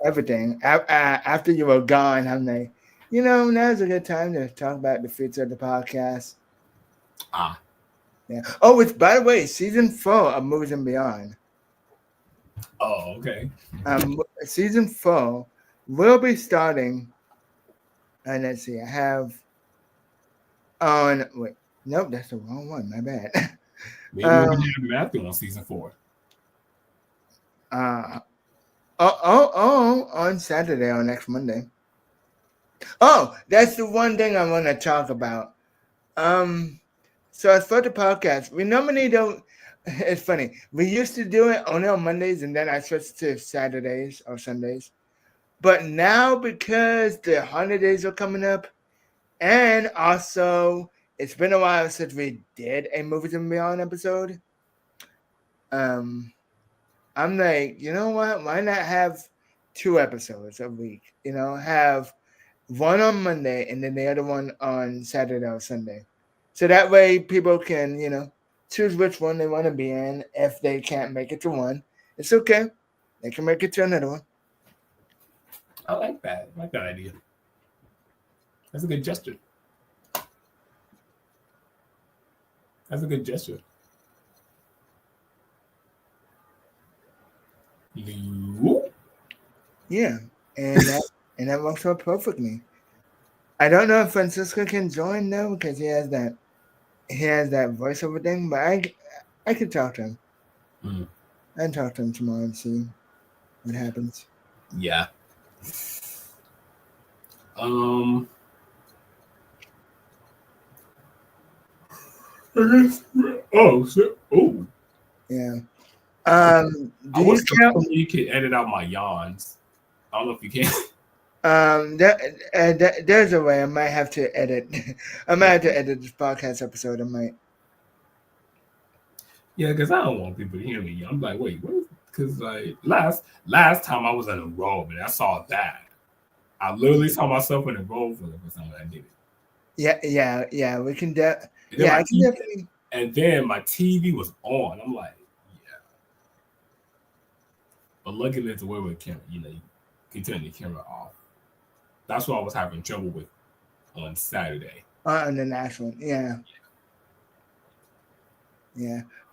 S1: everything. After you were gone, I'm like, now's a good time to talk about the future of the podcast. Yeah. Oh, it's, by the way, season 4 of Movies and Beyond.
S2: Oh, okay.
S1: Season 4 will be starting. And let's see, I have on. Wait, nope, that's the wrong one. My bad.
S2: Maybe we can have Matthew on season 4.
S1: On Saturday or next Monday. Oh, that's the one thing I want to talk about. So as for the podcast, we normally don't. It's funny. We used to do it only on Mondays, and then I switched to Saturdays or Sundays. But now, because the holidays are coming up, and also it's been a while since we did a Movies and Beyond episode, I'm like, you know what? Why not have 2 episodes a week? Have one on Monday and then the other one on Saturday or Sunday. So that way people can, choose which one they want to be in. If they can't make it to one, it's okay. They can make it to another one.
S2: I like that. I like that idea. That's a good gesture.
S1: Yeah, and that works out perfectly. I don't know if Francisco can join though, because he has that voiceover thing, but I could talk to him. I can talk to him tomorrow and see what happens.
S2: Yeah. Oh shit! Oh.
S1: Yeah. Do you count?
S2: You can edit out my yawns. I don't know if you can.
S1: There's a way. I might have to edit. I might have to edit this podcast episode. I might.
S2: Yeah, because I don't want people to hear me. I'm like, wait, what? Because like last time I was in a role, and I saw that. I literally saw myself in a role for the first time I did it.
S1: Yeah. We can I can definitely.
S2: And then my TV was on. I'm like, yeah. But luckily, it's a way with camera. You can turn the camera off. That's what I was having trouble with on Saturday.
S1: On the national, yeah.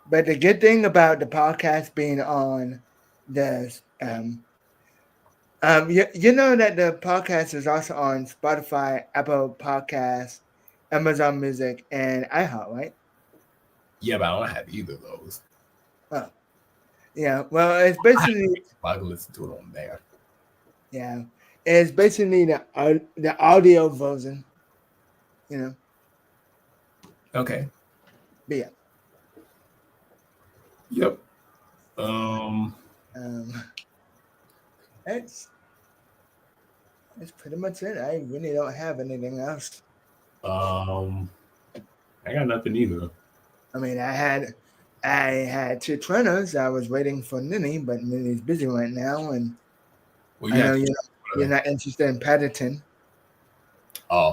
S1: But the good thing about the podcast being on the you know that the podcast is also on Spotify, Apple Podcasts, Amazon Music, and iHeart, right?
S2: Yeah, but I don't have either of those.
S1: Oh. Yeah, well, it's basically
S2: I can listen to it on there.
S1: Yeah, it's basically the audio version,
S2: Okay.
S1: But yeah.
S2: Yep.
S1: That's pretty much it. I really don't have anything else.
S2: I got nothing either.
S1: I mean, I had 2 trainers. I was waiting for Nini, but Nini's busy right now, and I know you're not interested in Paddington.
S2: Oh,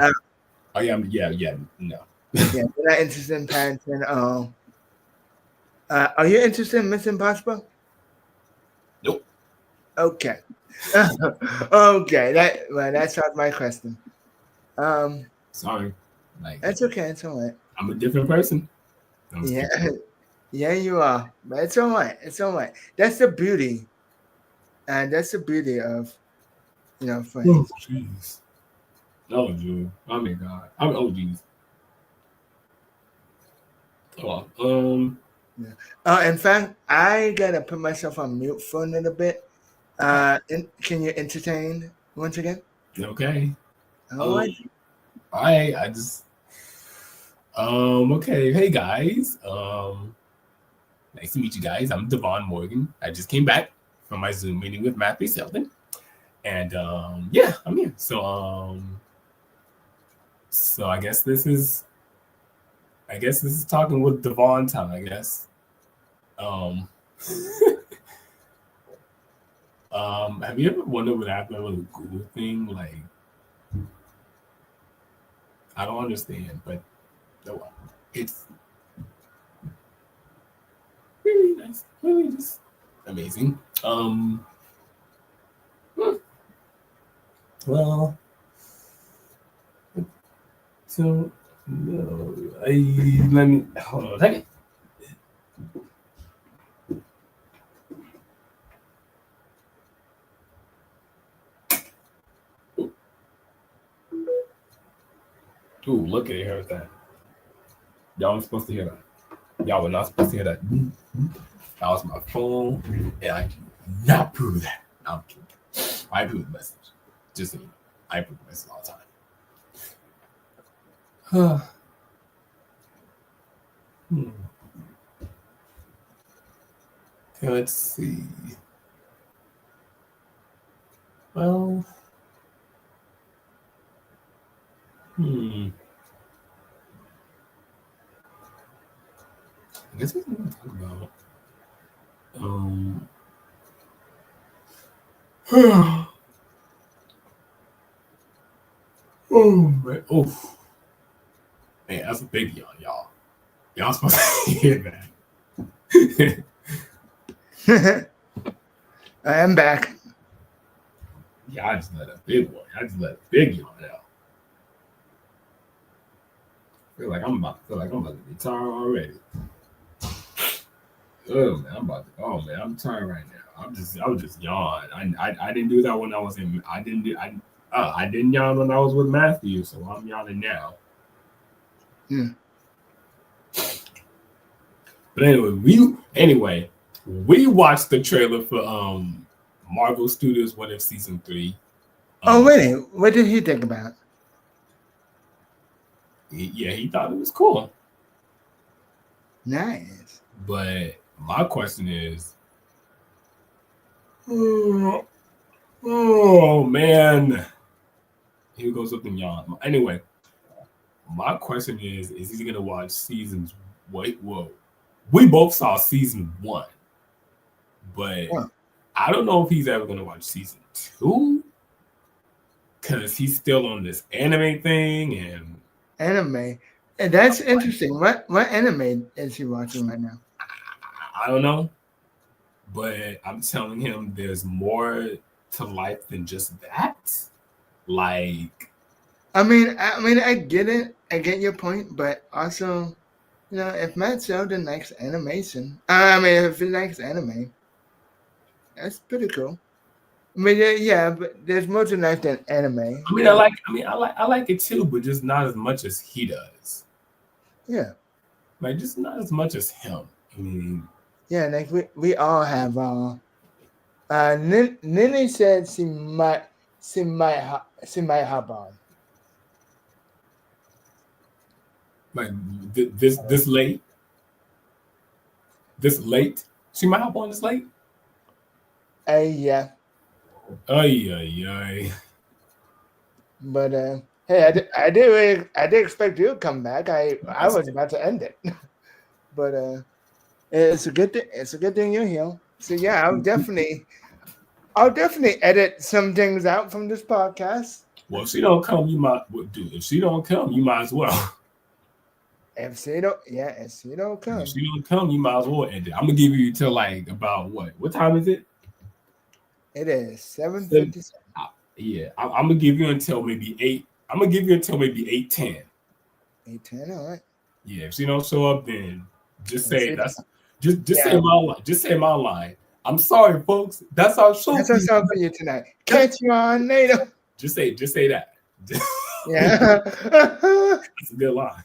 S2: I am. Yeah, no.
S1: Yeah, you're not interested in Paddington. Are you interested in Mission Impossible?
S2: Nope.
S1: Okay. Okay. That's not my question.
S2: Sorry.
S1: That's okay. It's all right.
S2: I'm a different person.
S1: Yeah, you are. But it's all right. That's the beauty And that's the beauty of, friends.
S2: Oh, jeez. Oh, dude. Oh, my God. Oh, jeez.
S1: In fact, I gotta put myself on mute for a little bit. Can you entertain once again?
S2: Okay.
S1: All right.
S2: I just okay. Hey guys. Nice to meet you guys. I'm Davaughn Morgan. I just came back from my Zoom meeting with Matthew Selden. And yeah, I'm here. So I guess this is talking with Davaughn time, I guess. Have you ever wondered what happened with the Google thing? Like, I don't understand, but it's really nice, really just amazing. Well, so no, let me hold on a second. Ooh, look at hear that. Y'all weren't supposed to hear that. Y'all were not supposed to hear that. That was my phone, and I cannot approve that. No, I'm kidding. I approve the message. Just so you know, I approve the message all the time. Okay, let's see. Well, I guess we're going to talk about man. Oh, man, that's a big yawn, y'all. Y'all supposed to hear
S1: that. I am back.
S2: Yeah, I just let a big one. I just let a big yawn out. Feel like I'm about to be tired already. Oh man, I'm tired right now. I was just yawn. I didn't do that when I was in. I didn't yawn when I was with Matthew, so I'm yawning now. But anyway, we watched the trailer for Marvel Studios What If Season 3.
S1: Really? What did he think about?
S2: He thought it was cool.
S1: Nice.
S2: But my question is, man, here goes something yawn. Anyway, my question is he gonna watch seasons? Whoa. We both saw season 1, but I don't know if he's ever gonna watch season 2 because he's still on this anime thing and
S1: anime. And that's interesting. What anime is he watching right now?
S2: I don't know, but I'm telling him there's more to life than just that. Like,
S1: I mean, I get it. I get your point, but also, if Matt Sheldon likes animation, if he likes anime, that's pretty cool. I mean, yeah, but there's more to life than anime.
S2: I like it too, but just not as much as he does.
S1: Yeah,
S2: like just not as much as him. I mean,
S1: yeah, like we all have. Nini said she might hop on.
S2: Like this late. This late? She might hop on this late?
S1: Yeah.
S2: Ay.
S1: But hey, I did expect you to come back. I was about to end it, but it's a good thing. It's a good thing you're here. So yeah, I'll definitely edit some things out from this podcast.
S2: Well, if she don't come, you might do. If she don't come, you might as well.
S1: If she don't come.
S2: If she don't come, you might as well end it. I'm gonna give you till like about what? What time is it?
S1: It is 7:57.
S2: Yeah, I'm gonna give you until maybe 8. I'm gonna give you until maybe 8:10.
S1: 8:10, all right.
S2: Yeah, if she don't show up, then just say that's just say my line. I'm sorry, folks. That's our show.
S1: That's what's up for you tonight. Catch you on later.
S2: Just say that.
S1: Yeah.
S2: That's a good line.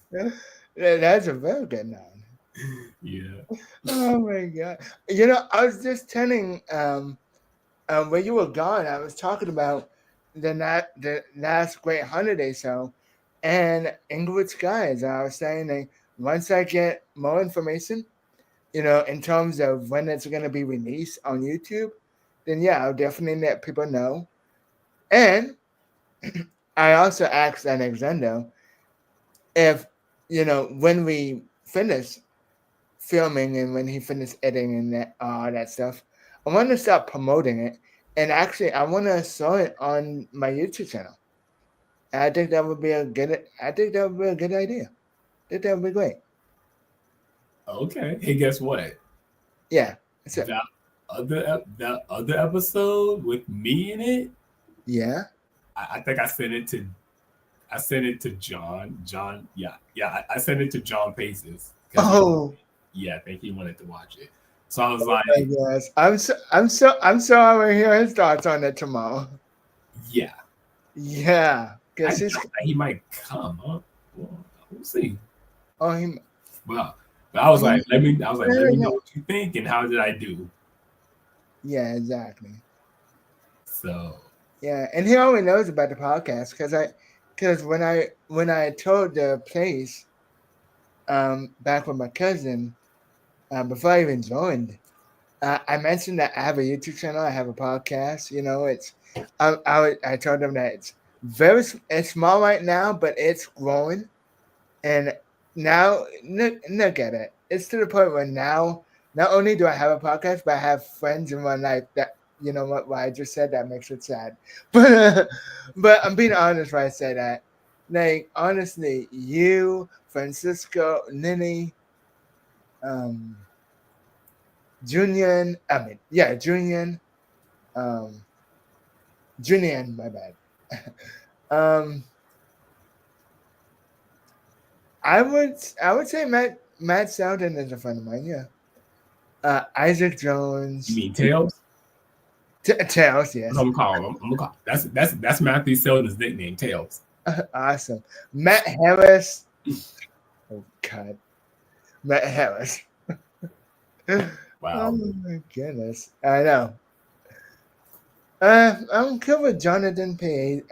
S1: That's a very good line.
S2: Yeah.
S1: Oh my god. You know, I was just telling when you were gone, I was talking about the last great holiday show and Inglewood Skies. I was saying that once I get more information, you know, in terms of when it's going to be released on YouTube, then yeah, I'll definitely let people know. And I also asked Alexander if, you know, when we finish filming and when he finished editing and all that stuff, I want to start promoting it. And actually, I want to show it on my YouTube channel. I think that would be a good idea. I think that would be great.
S2: Okay. Hey, guess what?
S1: Yeah.
S2: That other episode with me in it.
S1: Yeah.
S2: I think I sent it to John. I sent it to John Paces.
S1: Oh.
S2: I think he wanted to watch it. So I was like,
S1: yes, I'm so I will hear his thoughts on it tomorrow.
S2: Yeah.
S1: Yeah. Because
S2: he might come, huh? Well, we'll see.
S1: Oh,
S2: but I was like, let me know what you think and how did I do?
S1: Yeah, exactly.
S2: So
S1: yeah, and he already knows about the podcast because when I told the place back with my cousin before I even joined, I mentioned that I have a YouTube channel, I have a podcast. You know, I told them that it's small right now, but it's growing, and now look at it. It's to the point where now not only do I have a podcast, but I have friends in my life that. You know what I just said that makes it sad, but I'm being honest when I say that. Like honestly, you, Francisco, Nini, Junior, Junior, Junior, my bad. I would say Matt Selden is a friend of mine. Yeah. Isaac Jones.
S2: You mean Tails?
S1: Tails, yes.
S2: I'm gonna call. That's Matthew Selden's nickname, Tails.
S1: Awesome. Matt Harris. Oh God. Matt Harris.
S2: Wow.
S1: Oh my goodness. I know. I'm good with Jonathan Page.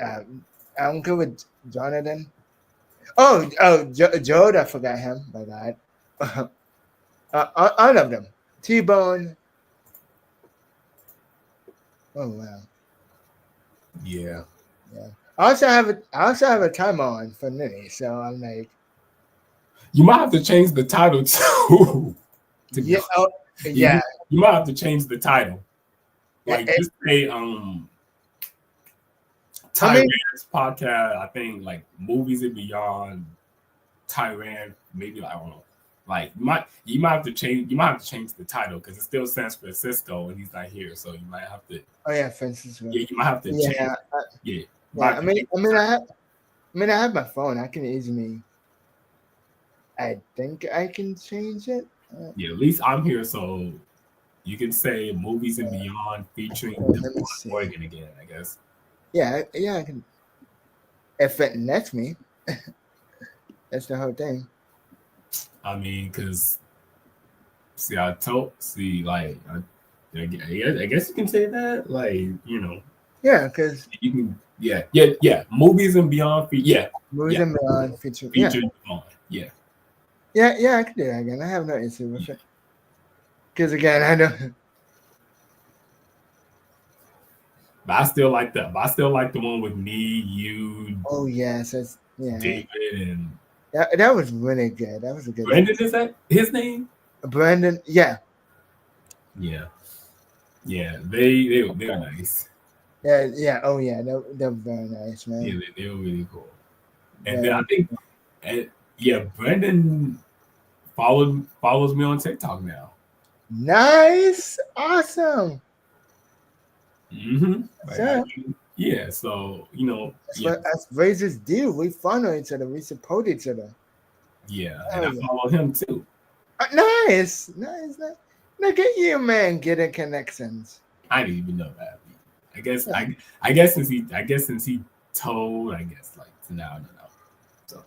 S1: I'm good with Jonathan. Jode, I forgot him. My God. All of them. T-Bone. Oh wow.
S2: Yeah.
S1: Yeah. I also have a timer on for Nini, so I'm like.
S2: You might have to change the title too.
S1: Yeah. Yeah.
S2: You might have to change the title. Like just say Tyran's podcast, I think like Movies and Beyond, Tyran, maybe I don't know. Like you might have to change the title because it still stands for Cisco and he's not here, so you might have to.
S1: Oh yeah, Francisco.
S2: Yeah, you might have to change.
S1: I have my phone. I can easily. I think I can change it.
S2: Yeah, at least I'm here, so you can say Movies and Beyond featuring Davaughn Morgan again, I guess.
S1: Yeah, I can. If it lets me, that's the whole thing.
S2: I mean, because I guess you can say that, like, you know.
S1: Yeah, because
S2: you can. Yeah. Movies and Beyond.
S1: Movies and Beyond featuring
S2: Davaughn. Yeah.
S1: Yeah, I can do that again. I have no issue with it. Because again, I don't.
S2: But I still like that. But I still like the one with me, you.
S1: Oh yes,
S2: David and.
S1: That was really good. That was a good.
S2: Brandon, is that his name?
S1: Brandon, yeah.
S2: Yeah. They were nice.
S1: Yeah. Oh yeah, they were very nice, man.
S2: Yeah, they were really cool. And then I think, Brandon follows me on TikTok now.
S1: Nice, awesome.
S2: Mm-hmm. So you know,
S1: that's Razor's deal. We follow each other. We support each other.
S2: Yeah, and I follow him too.
S1: Nice. Look at you, man, getting connections.
S2: I didn't even know that. I guess
S1: Yeah.
S2: I guess since he told, I guess like so now I don't know. So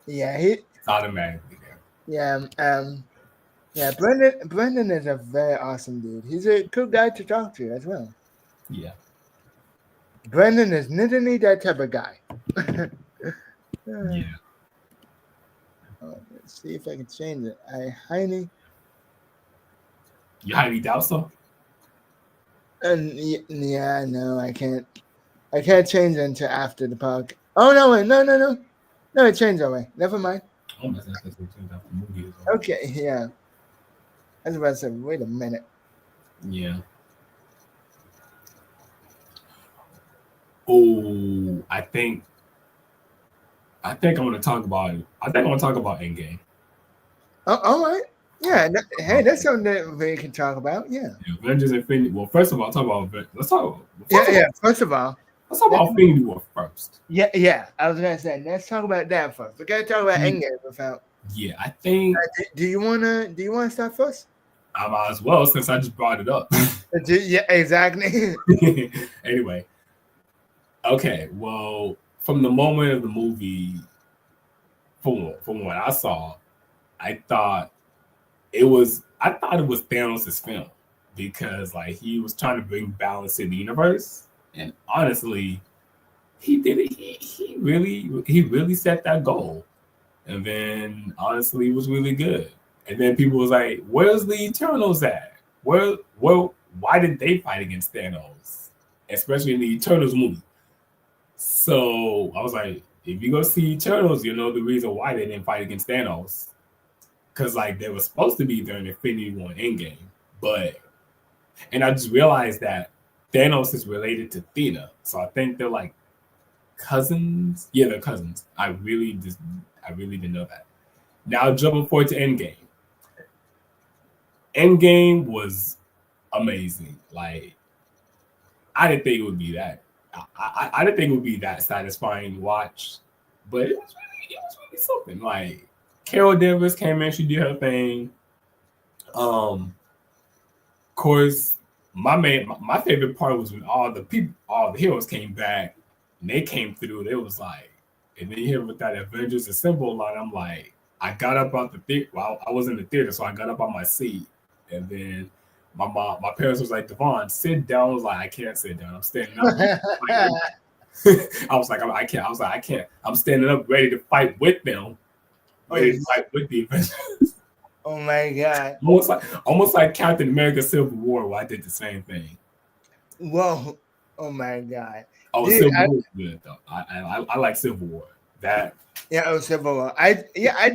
S1: Yeah,
S2: it's automatically there.
S1: Yeah, Brendan is a very awesome dude. He's a cool guy to talk to as well.
S2: Yeah.
S1: Brendan is literally that type of guy.
S2: Yeah.
S1: Oh, let's see if I can change it.
S2: You highly doubt so?
S1: Yeah, no, I can't. I can't change it until after the podcast. Oh no, wait, no, it changed already. Never mind.
S2: Oh my God, that's what changed after the movie as well.
S1: Okay, yeah. I was about to say, wait a minute.
S2: Yeah. Oh, I think I want to talk about Endgame.
S1: Oh, all right. Yeah. Hey, that's something that we can talk about. Yeah.
S2: Avengers Infinity. Well, first of all, let's talk about.
S1: First of all,
S2: let's talk about Infinity War first.
S1: Yeah. I was gonna say, let's talk about that first. We gotta talk about Endgame without.
S2: Yeah, I think.
S1: Do you wanna start first?
S2: I might as well since I just brought it up.
S1: Yeah, exactly.
S2: Anyway. Okay, well, from the moment of the movie, from what I saw, I thought it was Thanos' film because like he was trying to bring balance to the universe, and honestly, he did it. He really set that goal, and then honestly, it was really good. And then people was like, "Where's the Eternals at? Why did they fight against Thanos, especially in the Eternals movie?" So I was like, if you go see Eternals, you know the reason why they didn't fight against Thanos. Because like they were supposed to be during Infinity War Endgame. And I just realized that Thanos is related to Athena. So I think they're like cousins. Yeah, they're cousins. I really didn't know that. Now jumping forward to Endgame. Endgame was amazing. Like I didn't think it would be that. I didn't think it would be that satisfying to watch, but it was really something. Like Carol Danvers came in, she did her thing. Of course, my favorite part was when all the heroes came back and they came through. They was like, and then you hear with that Avengers Assemble line. I'm like, I got up out the theater. Well, I was in the theater, so I got up on my seat, and then my parents was like, Davaughn, sit down. I was like, I can't sit down. I'm standing up. I was like, I can't. I was like, I can't. I'm standing up, ready to fight with them, ready to fight with the Avengers.
S1: Oh my God!
S2: Almost like Captain America: Civil War, where I did the same thing.
S1: Whoa! Oh my God!
S2: Oh, dude, Civil War is good though. I like Civil War.
S1: Civil War. I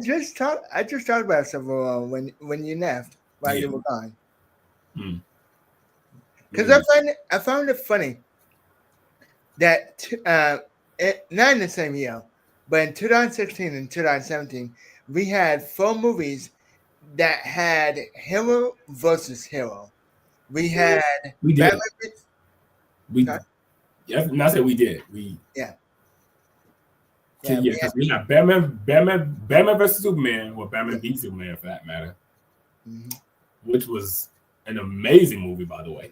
S1: just talked about Civil War when you left while you were gone. Because I found it funny that not in the same year, but in 2016 and 2017, we had 4 movies that had hero versus hero. We did.
S2: Not that we did. We because we got Batman versus Superman, or Batman v Superman for that matter, which was an amazing movie, by the way.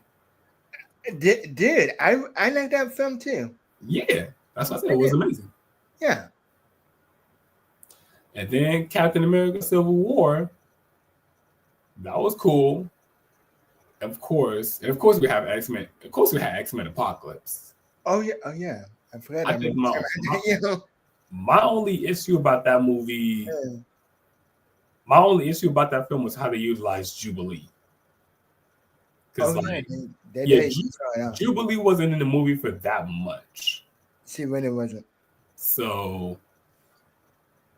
S1: Did I like that film too?
S2: Yeah, that's what I said. It was amazing.
S1: Yeah.
S2: And then Captain America: Civil War, that was cool. Of course, we have X-Men. Of course, we had X-Men Apocalypse.
S1: Oh yeah. I forgot.
S2: I think my only issue about that movie, my only issue about that film was how they utilized Jubilee. Because Jubilee wasn't in the movie for that much.
S1: See, when it wasn't.
S2: So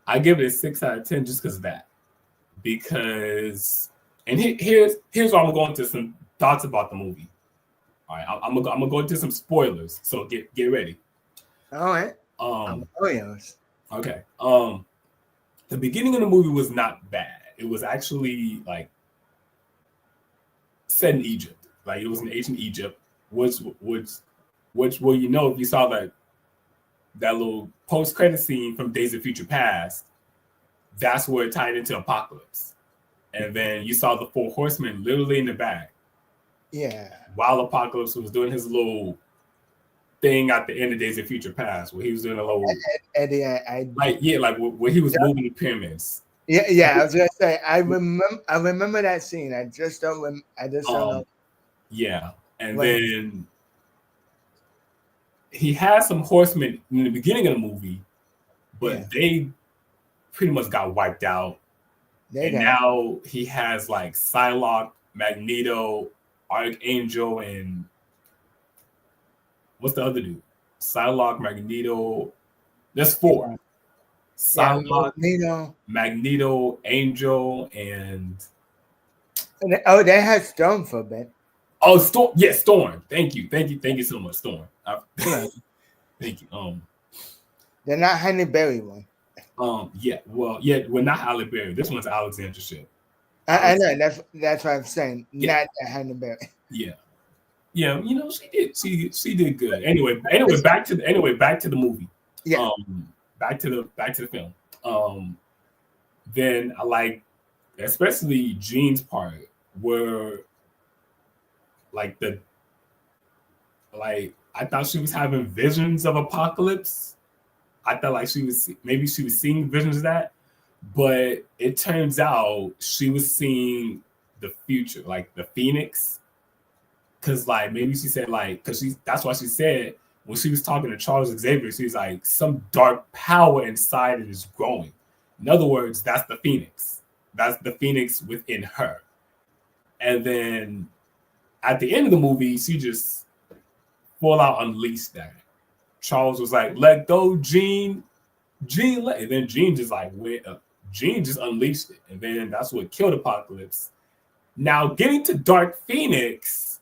S2: I give it a 6 out of 10 just because of that. Because, and here's where I'm going to some thoughts about the movie. All right, I'm gonna go into some spoilers. So get ready.
S1: All right.
S2: Spoilers. Okay. The beginning of the movie was not bad. It was actually like set in Egypt. Like it was in ancient Egypt, which well, you know, if you saw that little post-credit scene from Days of Future Past, that's where it tied into Apocalypse. And then you saw the Four Horsemen literally in the back.
S1: Yeah.
S2: While Apocalypse was doing his little thing at the end of Days of Future Past, where he was doing a little where he was moving the pyramids.
S1: Yeah. I was gonna say I remember that scene. I just don't know.
S2: Yeah, and then he had some horsemen in the beginning of the movie, but they pretty much got wiped out. Now he has like Psylocke, Magneto, Archangel, and what's the other dude? Psylocke, Magneto. There's 4. Psylocke, Magneto, Angel, and
S1: they had Storm for a bit.
S2: Oh, Storm! Yes, Storm. Thank you so much, Storm. Thank you.
S1: They're not Halle Berry one.
S2: We're not Halle Berry. This one's Alexandra Shipp.
S1: I know that's what I'm saying. Not Halle Berry.
S2: Yeah. She did good. Anyway, back to the movie.
S1: Yeah.
S2: Back to the film. Then I like, especially Jean's part, where I thought she was having visions of Apocalypse. I thought like she was seeing visions of that, but it turns out she was seeing the future, like the Phoenix. Cause like maybe she said that's why she said when she was talking to Charles Xavier, she was like, some dark power inside it is growing. In other words, that's the Phoenix. That's the Phoenix within her. And then at the end of the movie, she just full out unleashed that. Charles was like, let go, Jean. And then Jean just Jean just unleashed it. And then that's what killed Apocalypse. Now, getting to Dark Phoenix,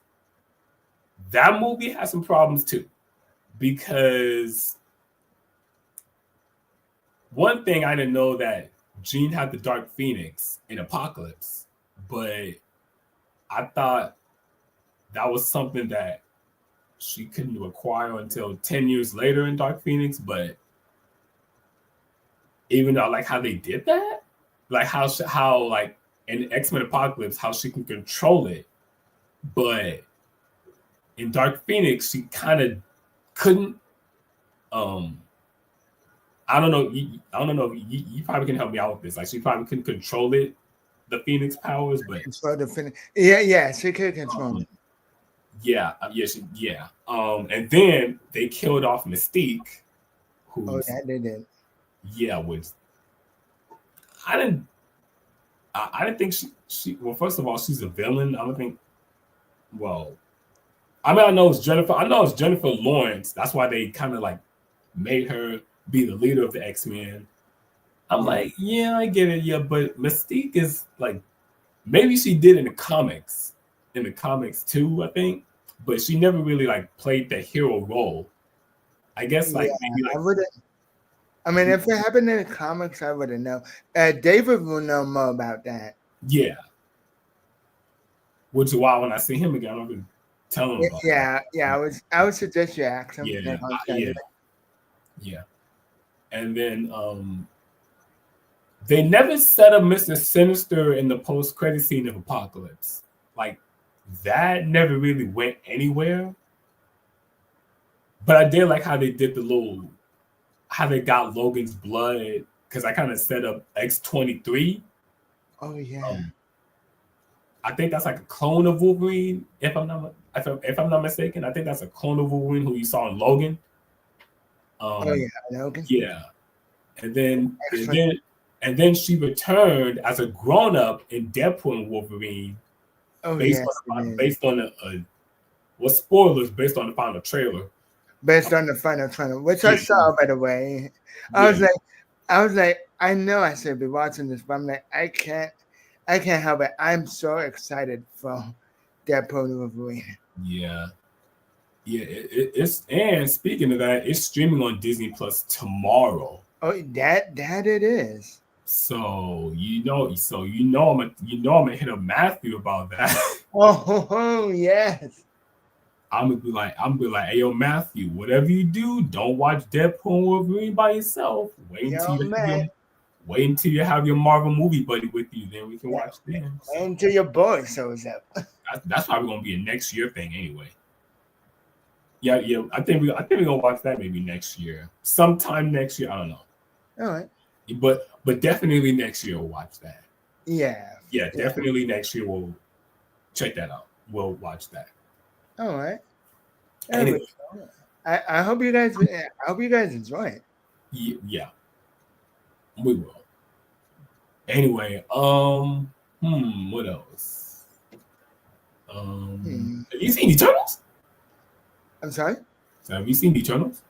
S2: that movie has some problems too. Because one thing, I didn't know that Jean had the Dark Phoenix in Apocalypse, but I thought that was something that she couldn't acquire until 10 years later in Dark Phoenix. But even though I like how they did that, like how like in X-Men Apocalypse, how she can control it, but in Dark Phoenix, she kind of couldn't. I don't know. You probably can help me out with this. Like she probably couldn't control it, the Phoenix powers, but
S1: she could control it.
S2: And then they killed off Mystique.
S1: They did.
S2: Yeah, which I didn't think she. Well, first of all, she's a villain. I don't think. Well, I mean, I know it's Jennifer Lawrence. That's why they kind of like made her be the leader of the X-Men. I'm like, yeah, I get it, but Mystique is like, maybe she did in the comics too, I think, but she never really like played the hero role. I guess maybe
S1: I wouldn't. I mean, if it happened in the comics, I wouldn't know. David will know more about that.
S2: Yeah. Which is why when I see him again, I'm gonna tell him about that.
S1: I would suggest you ask him.
S2: Yeah. And then they never set up Mr. Sinister in the post-credit scene of Apocalypse. Like that never really went anywhere. But I did like how they did how they got Logan's blood, because I kind of set up X-23.
S1: Oh yeah.
S2: I think that's like a clone of Wolverine, if I'm not mistaken. I think that's a clone of Wolverine who you saw in Logan.
S1: Logan.
S2: Yeah, and then she returned as a grown-up in Deadpool and Wolverine. Based on what spoilers based on the final trailer.
S1: Based on the final trailer, which I saw, by the way. I was like, I know I should be watching this, but I'm like, I can't help it. I'm so excited for Deadpool and Wolverine.
S2: Yeah. It's and speaking of that, it's streaming on Disney Plus tomorrow.
S1: Oh, that it is.
S2: So I'm gonna hit up Matthew about that.
S1: Oh yes.
S2: I'm gonna be like, hey yo, Matthew, whatever you do, don't watch Deadpool and Wolverine by yourself. Wait wait until you have your Marvel movie buddy with you, then we can watch them.
S1: Wait until your boy shows up.
S2: That's probably gonna be a next year thing anyway. Yeah. I think we're gonna watch that maybe next year, sometime next year. I don't know.
S1: All right.
S2: But definitely next year we'll watch that.
S1: Yeah.
S2: Yeah, definitely next year we'll check that out. We'll watch that.
S1: All right.
S2: Anyway,
S1: I hope you guys enjoy it.
S2: Yeah, we will. Anyway, what else? Have you seen Eternals?
S1: I'm sorry?
S2: So have you seen Eternals?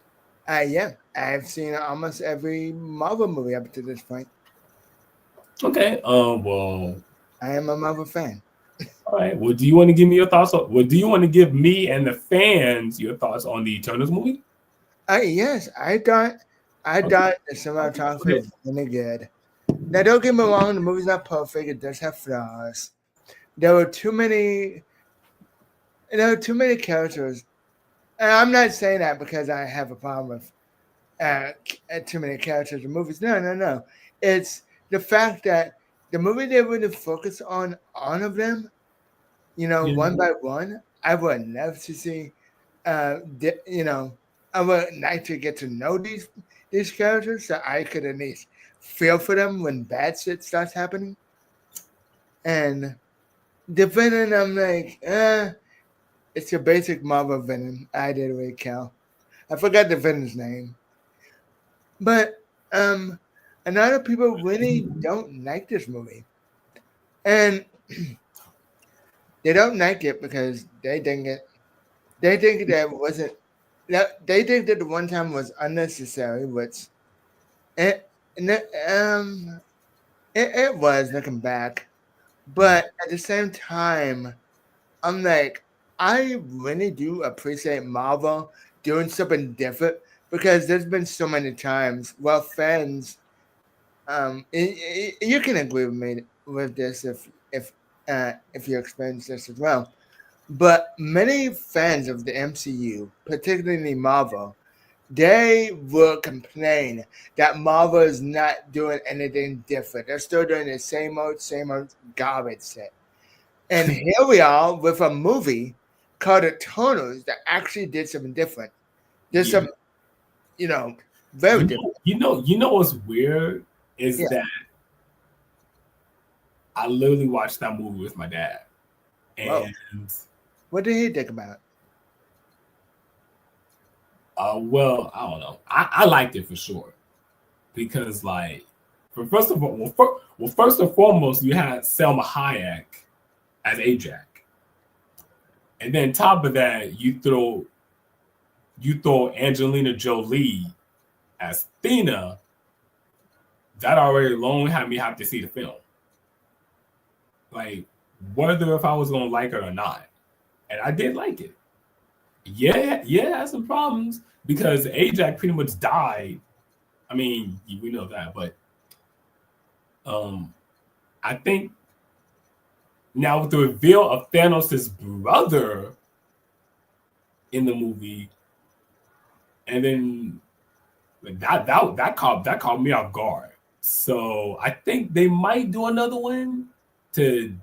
S1: Yeah. I've seen almost every Marvel movie up to this point.
S2: Okay. Well,
S1: I am a Marvel fan.
S2: All right. Well, do you want to give me your thoughts? Do you want to give me and the fans your thoughts on the Eternals movie?
S1: Yes, I thought the cinematography was really good. Now, don't get me wrong, the movie's not perfect. It does have flaws. There were too many characters. And I'm not saying that because I have a problem with too many characters in movies. No. It's the fact that the movie they really focus on all of them, one by one. I would love to see, I would like to get to know these characters so I could at least feel for them when bad shit starts happening. And the villain, I'm like, it's your basic Marvel villain. I did with Cal. I forgot the villain's name. But a lot of people really don't like this movie. And they don't like it because they think that the one time was unnecessary, which it was looking back. But at the same time, I'm like, I really do appreciate Marvel doing something different because there's been so many times where fans, you can agree with me with this if you experience this as well. But many fans of the MCU, particularly Marvel, they will complain that Marvel is not doing anything different. They're still doing the same old garbage shit. And here we are with a movie called Eternals that actually did something different. There's some, very different.
S2: You know what's weird is that I literally watched that movie with my dad. And
S1: what did he think about it?
S2: Well, I don't know. I liked it for sure. Because first and foremost, you had Selma Hayek as Ajax. And then top of that, you throw Angelina Jolie as Thena. That already alone had me have to see the film. Whether if I was gonna like it or not. And I did like it. Yeah, it had some problems because Ajax pretty much died. I mean, we know that, but I think now with the reveal of Thanos' brother in the movie, and then that caught me off guard. So I think they might do another one to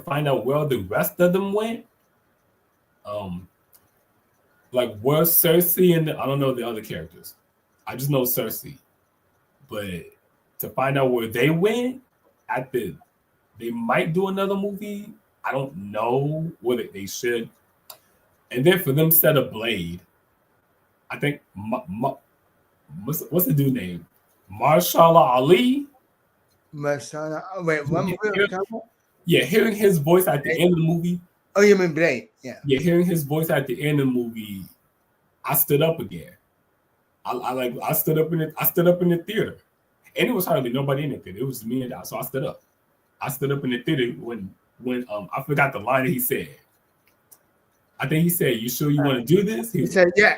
S2: find out where the rest of them went. Where Cersei and I don't know the other characters. I just know Cersei. But to find out where they went they might do another movie. I don't know whether they should. And then for them set a Blade, I think what's the dude name? Mahershala Ali.
S1: Wait, one movie?
S2: Yeah, hearing his voice at the end of the movie.
S1: Oh, you mean Blade? Yeah.
S2: Yeah, hearing his voice at the end of the movie, I stood up again. I stood up in the theater, and it was hardly nobody in the theater. It was me and I, so I stood up. I stood up in the theater when I forgot the line that he said. I think he said, "You sure you want to do this?"
S1: He said, "Yeah,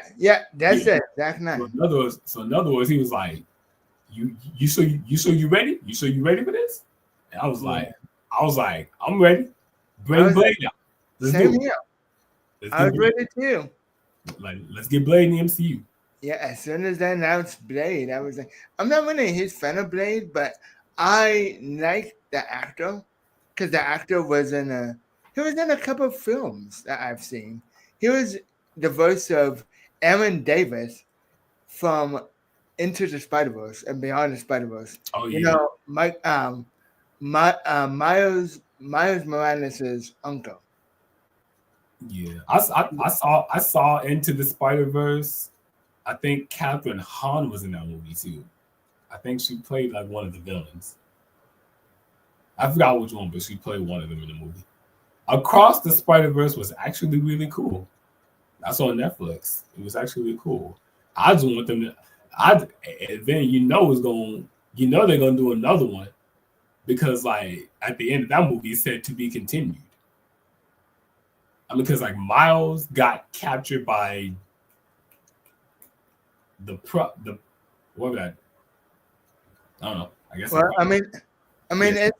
S1: that's it. That's nice."
S2: So in other words, he was like, "You sure you ready? You sure you ready for this?" And I was like, "I'm ready. Bring Blade out. Let's
S1: Same
S2: do it.
S1: here. I was ready too.
S2: Let's get Blade in the MCU."
S1: Yeah, as soon as they announced Blade, I was like, I'm not really a huge fan of Blade, but I like the actor because the actor was in a couple of films that I've seen. He was the voice of Aaron Davis from Into the Spider-Verse and Beyond the Spider-Verse.
S2: Oh
S1: You
S2: yeah,
S1: know, Miles Morales' uncle.
S2: yeah. I saw Into the Spider-Verse. I think Catherine Hahn was in that movie too. I think she played like one of the villains. I forgot which one, but she played one of them in the movie. Across the Spider-Verse was actually really cool. That's on Netflix. It was actually really cool. I just want them to. And then they're gonna do another one because like at the end of that movie, it's said to be continued. I mean, because like Miles got captured by the what was that? I don't know. I guess.
S1: Well, I mean,
S2: Yeah.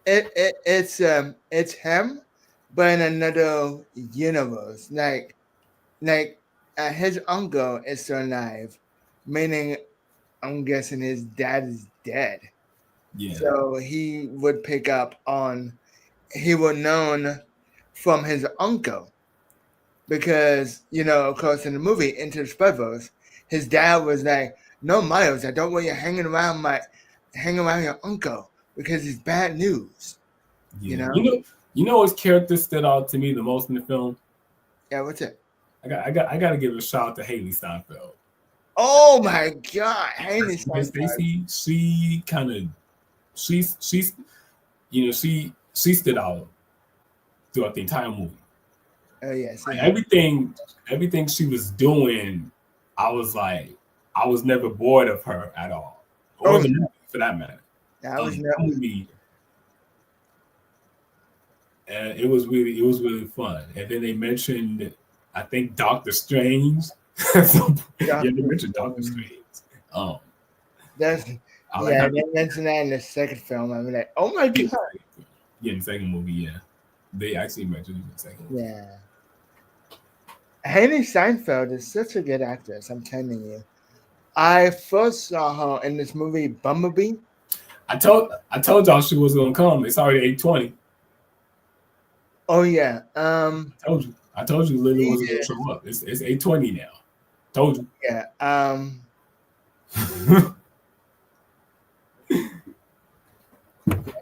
S1: it's him, but in another universe. His uncle is still alive, meaning I'm guessing his dad is dead.
S2: Yeah.
S1: So he would pick up on. He was known from his uncle because of course, in the movie Into the Spider-Verse, his dad was like, "No, Miles, I don't want you hanging around your uncle because it's bad news."
S2: Yeah. You know his character stood out to me the most in the film?
S1: Yeah, what's it?
S2: I got to give a shout out to Haley Steinfeld.
S1: Oh my God, Haley
S2: Stacey, she stood out throughout the entire movie.
S1: Oh yes,
S2: like everything she was doing, I was never bored of her at all, or the movie for that matter. That movie. It was really fun. And then they mentioned, I think, Doctor Strange. They mentioned Doctor Strange.
S1: They mentioned that in the second film. I'm like, oh my God.
S2: Yeah, in the second movie, yeah. They actually mentioned it in the second movie.
S1: Yeah. Haley Steinfeld is such a good actress, I'm telling you. I first saw her in this movie Bumblebee.
S2: I told y'all she was gonna come. It's already 8:20.
S1: Oh yeah.
S2: I told you Lily wasn't gonna show up. It's 8:20 now. Told you.
S1: Yeah.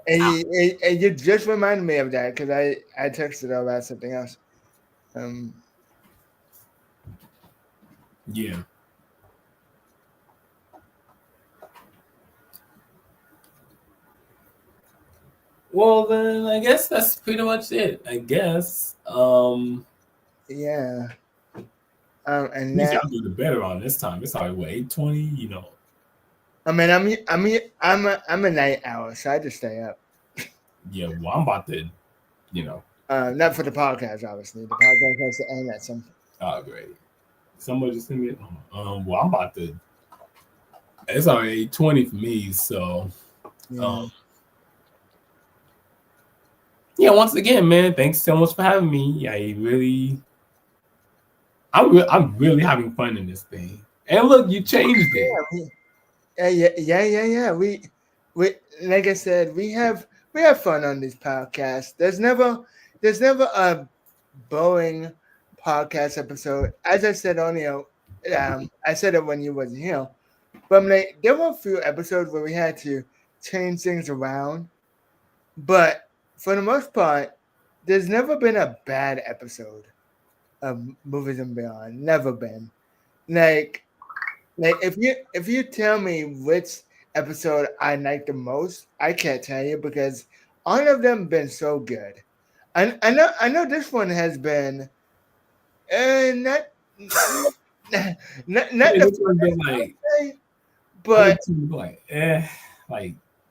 S1: And you just reminded me of that because I texted her about something else.
S2: Yeah. Well, then I guess that's pretty much it. I guess.
S1: Yeah. And
S2: now y'all do the better on this time. It's already 8:20. You know.
S1: I mean, I'm a night owl, so I just stay up.
S2: Yeah, well, I'm about to,
S1: not for the podcast, obviously. The podcast has to end at some.
S2: Oh, great. Somebody just send me. Well, I'm about to. It's already 8:20 for me, so.
S1: Yeah.
S2: Yeah. Once again, man, thanks so much for having me. I'm really having fun in this thing. And look, you changed it.
S1: Yeah. We like I said, we have fun on this podcast. There's never a boring podcast episode. As I said earlier, I said it when you wasn't here, but there were a few episodes where we had to change things around. But for the most part, there's never been a bad episode of Movies and Beyond. Never been. Like if you tell me which episode I like the most, I can't tell you because all of them been so good. I know this one has been not
S2: This one's been like,
S1: but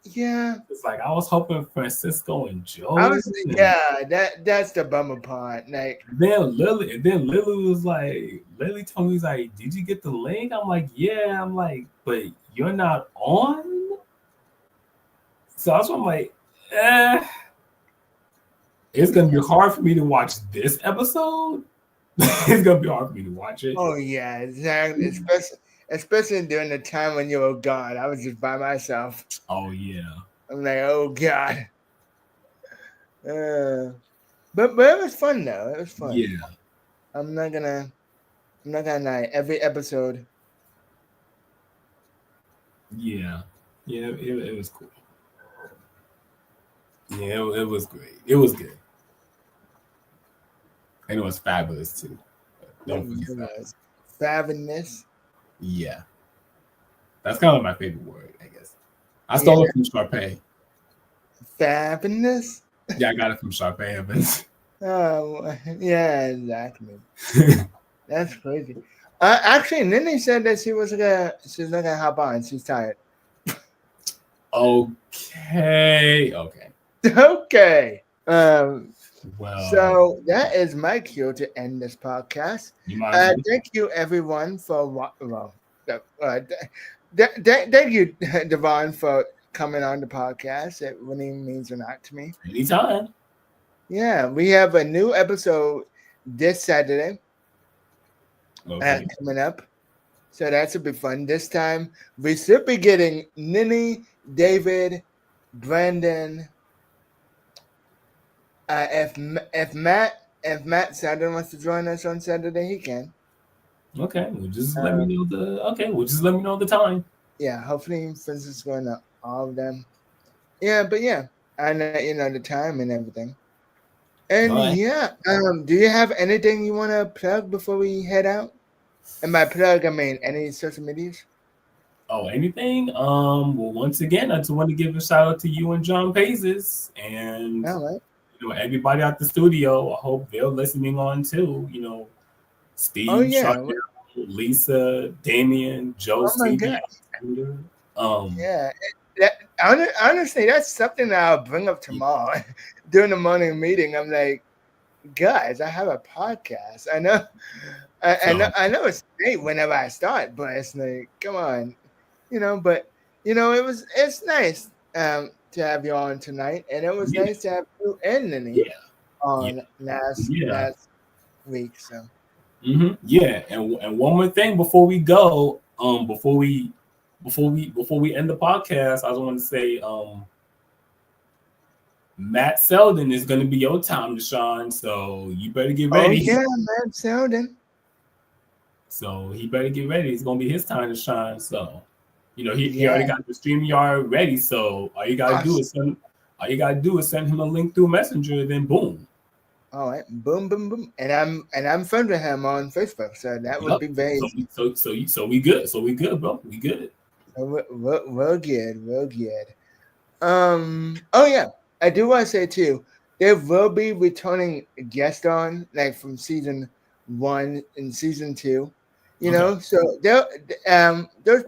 S1: yeah,
S2: it's like I was hoping Francisco and Joe.
S1: That's the bummer part. Like
S2: then Lily was like, Lily told me, he's like, did you get the link? I'm like, yeah. I'm like, but you're not on. So that's why I'm like, it's gonna be hard for me to watch this episode. It's gonna be hard for me to watch it.
S1: Oh yeah, exactly. especially during the time when you were gone. I was just by myself.
S2: Oh yeah.
S1: I'm like, oh god. But it was fun though. It was fun.
S2: Yeah.
S1: I'm not gonna lie. Every episode.
S2: Yeah. Yeah. It was cool. Yeah, it was great. It was good. And it was fabulous too. Don't forget that.
S1: Fabulous.
S2: Yeah. That's kind of my favorite word, I guess. I stole it from Sharpay.
S1: Fabulous?
S2: Yeah, I got it from Sharpay Evans.
S1: Oh, yeah, exactly. That's crazy. Actually, Nini said that she's not gonna hop on. She's tired.
S2: Okay.
S1: Okay.
S2: Well,
S1: so that is my cue to end this podcast. Thank you, everyone, for thank you, Davaughn, for coming on the podcast. It really means a lot to me.
S2: Anytime.
S1: Yeah, we have a new episode this Saturday coming up. So that should be fun. This time we should be getting Nini, David, Brandon. If Matt Saturday wants to join us on Saturday, he can.
S2: Okay, well just let me know the time.
S1: Yeah, hopefully Francis is going to all of them. Yeah, but yeah, I know the time and everything. And do you have anything you want to plug before we head out? And by plug, I mean any social medias.
S2: Oh, anything? Well, once again, I just want to give a shout out to you and John Pazes and everybody at the studio. I hope they're listening on too. Steve, Charlotte, Lisa, Damien, Josie.
S1: Honestly, that's something that I'll bring up tomorrow during the morning meeting. I'm like, guys, I have a podcast. I know it's late whenever I start, but it's like, come on, But it's nice to have you on tonight, and it was nice to have you and Nini on last week. So.
S2: Yeah, and one more thing before we go, before we end the podcast, I just want to say, Matt Selden is going to be your time, Deshaun. So you better get ready.
S1: Oh yeah, Matt Selden.
S2: So he better get ready. It's going to be his time to shine. So, he already got the StreamYard ready. So all you gotta do is send him a link through Messenger. Then boom.
S1: All right, boom, boom, boom, and I'm friend with him on Facebook, so that would be very.
S2: So we good. So we good, bro. We good.
S1: We're good. Oh yeah, I do want to say too, there will be returning guests on from season 1 and season 2. So there those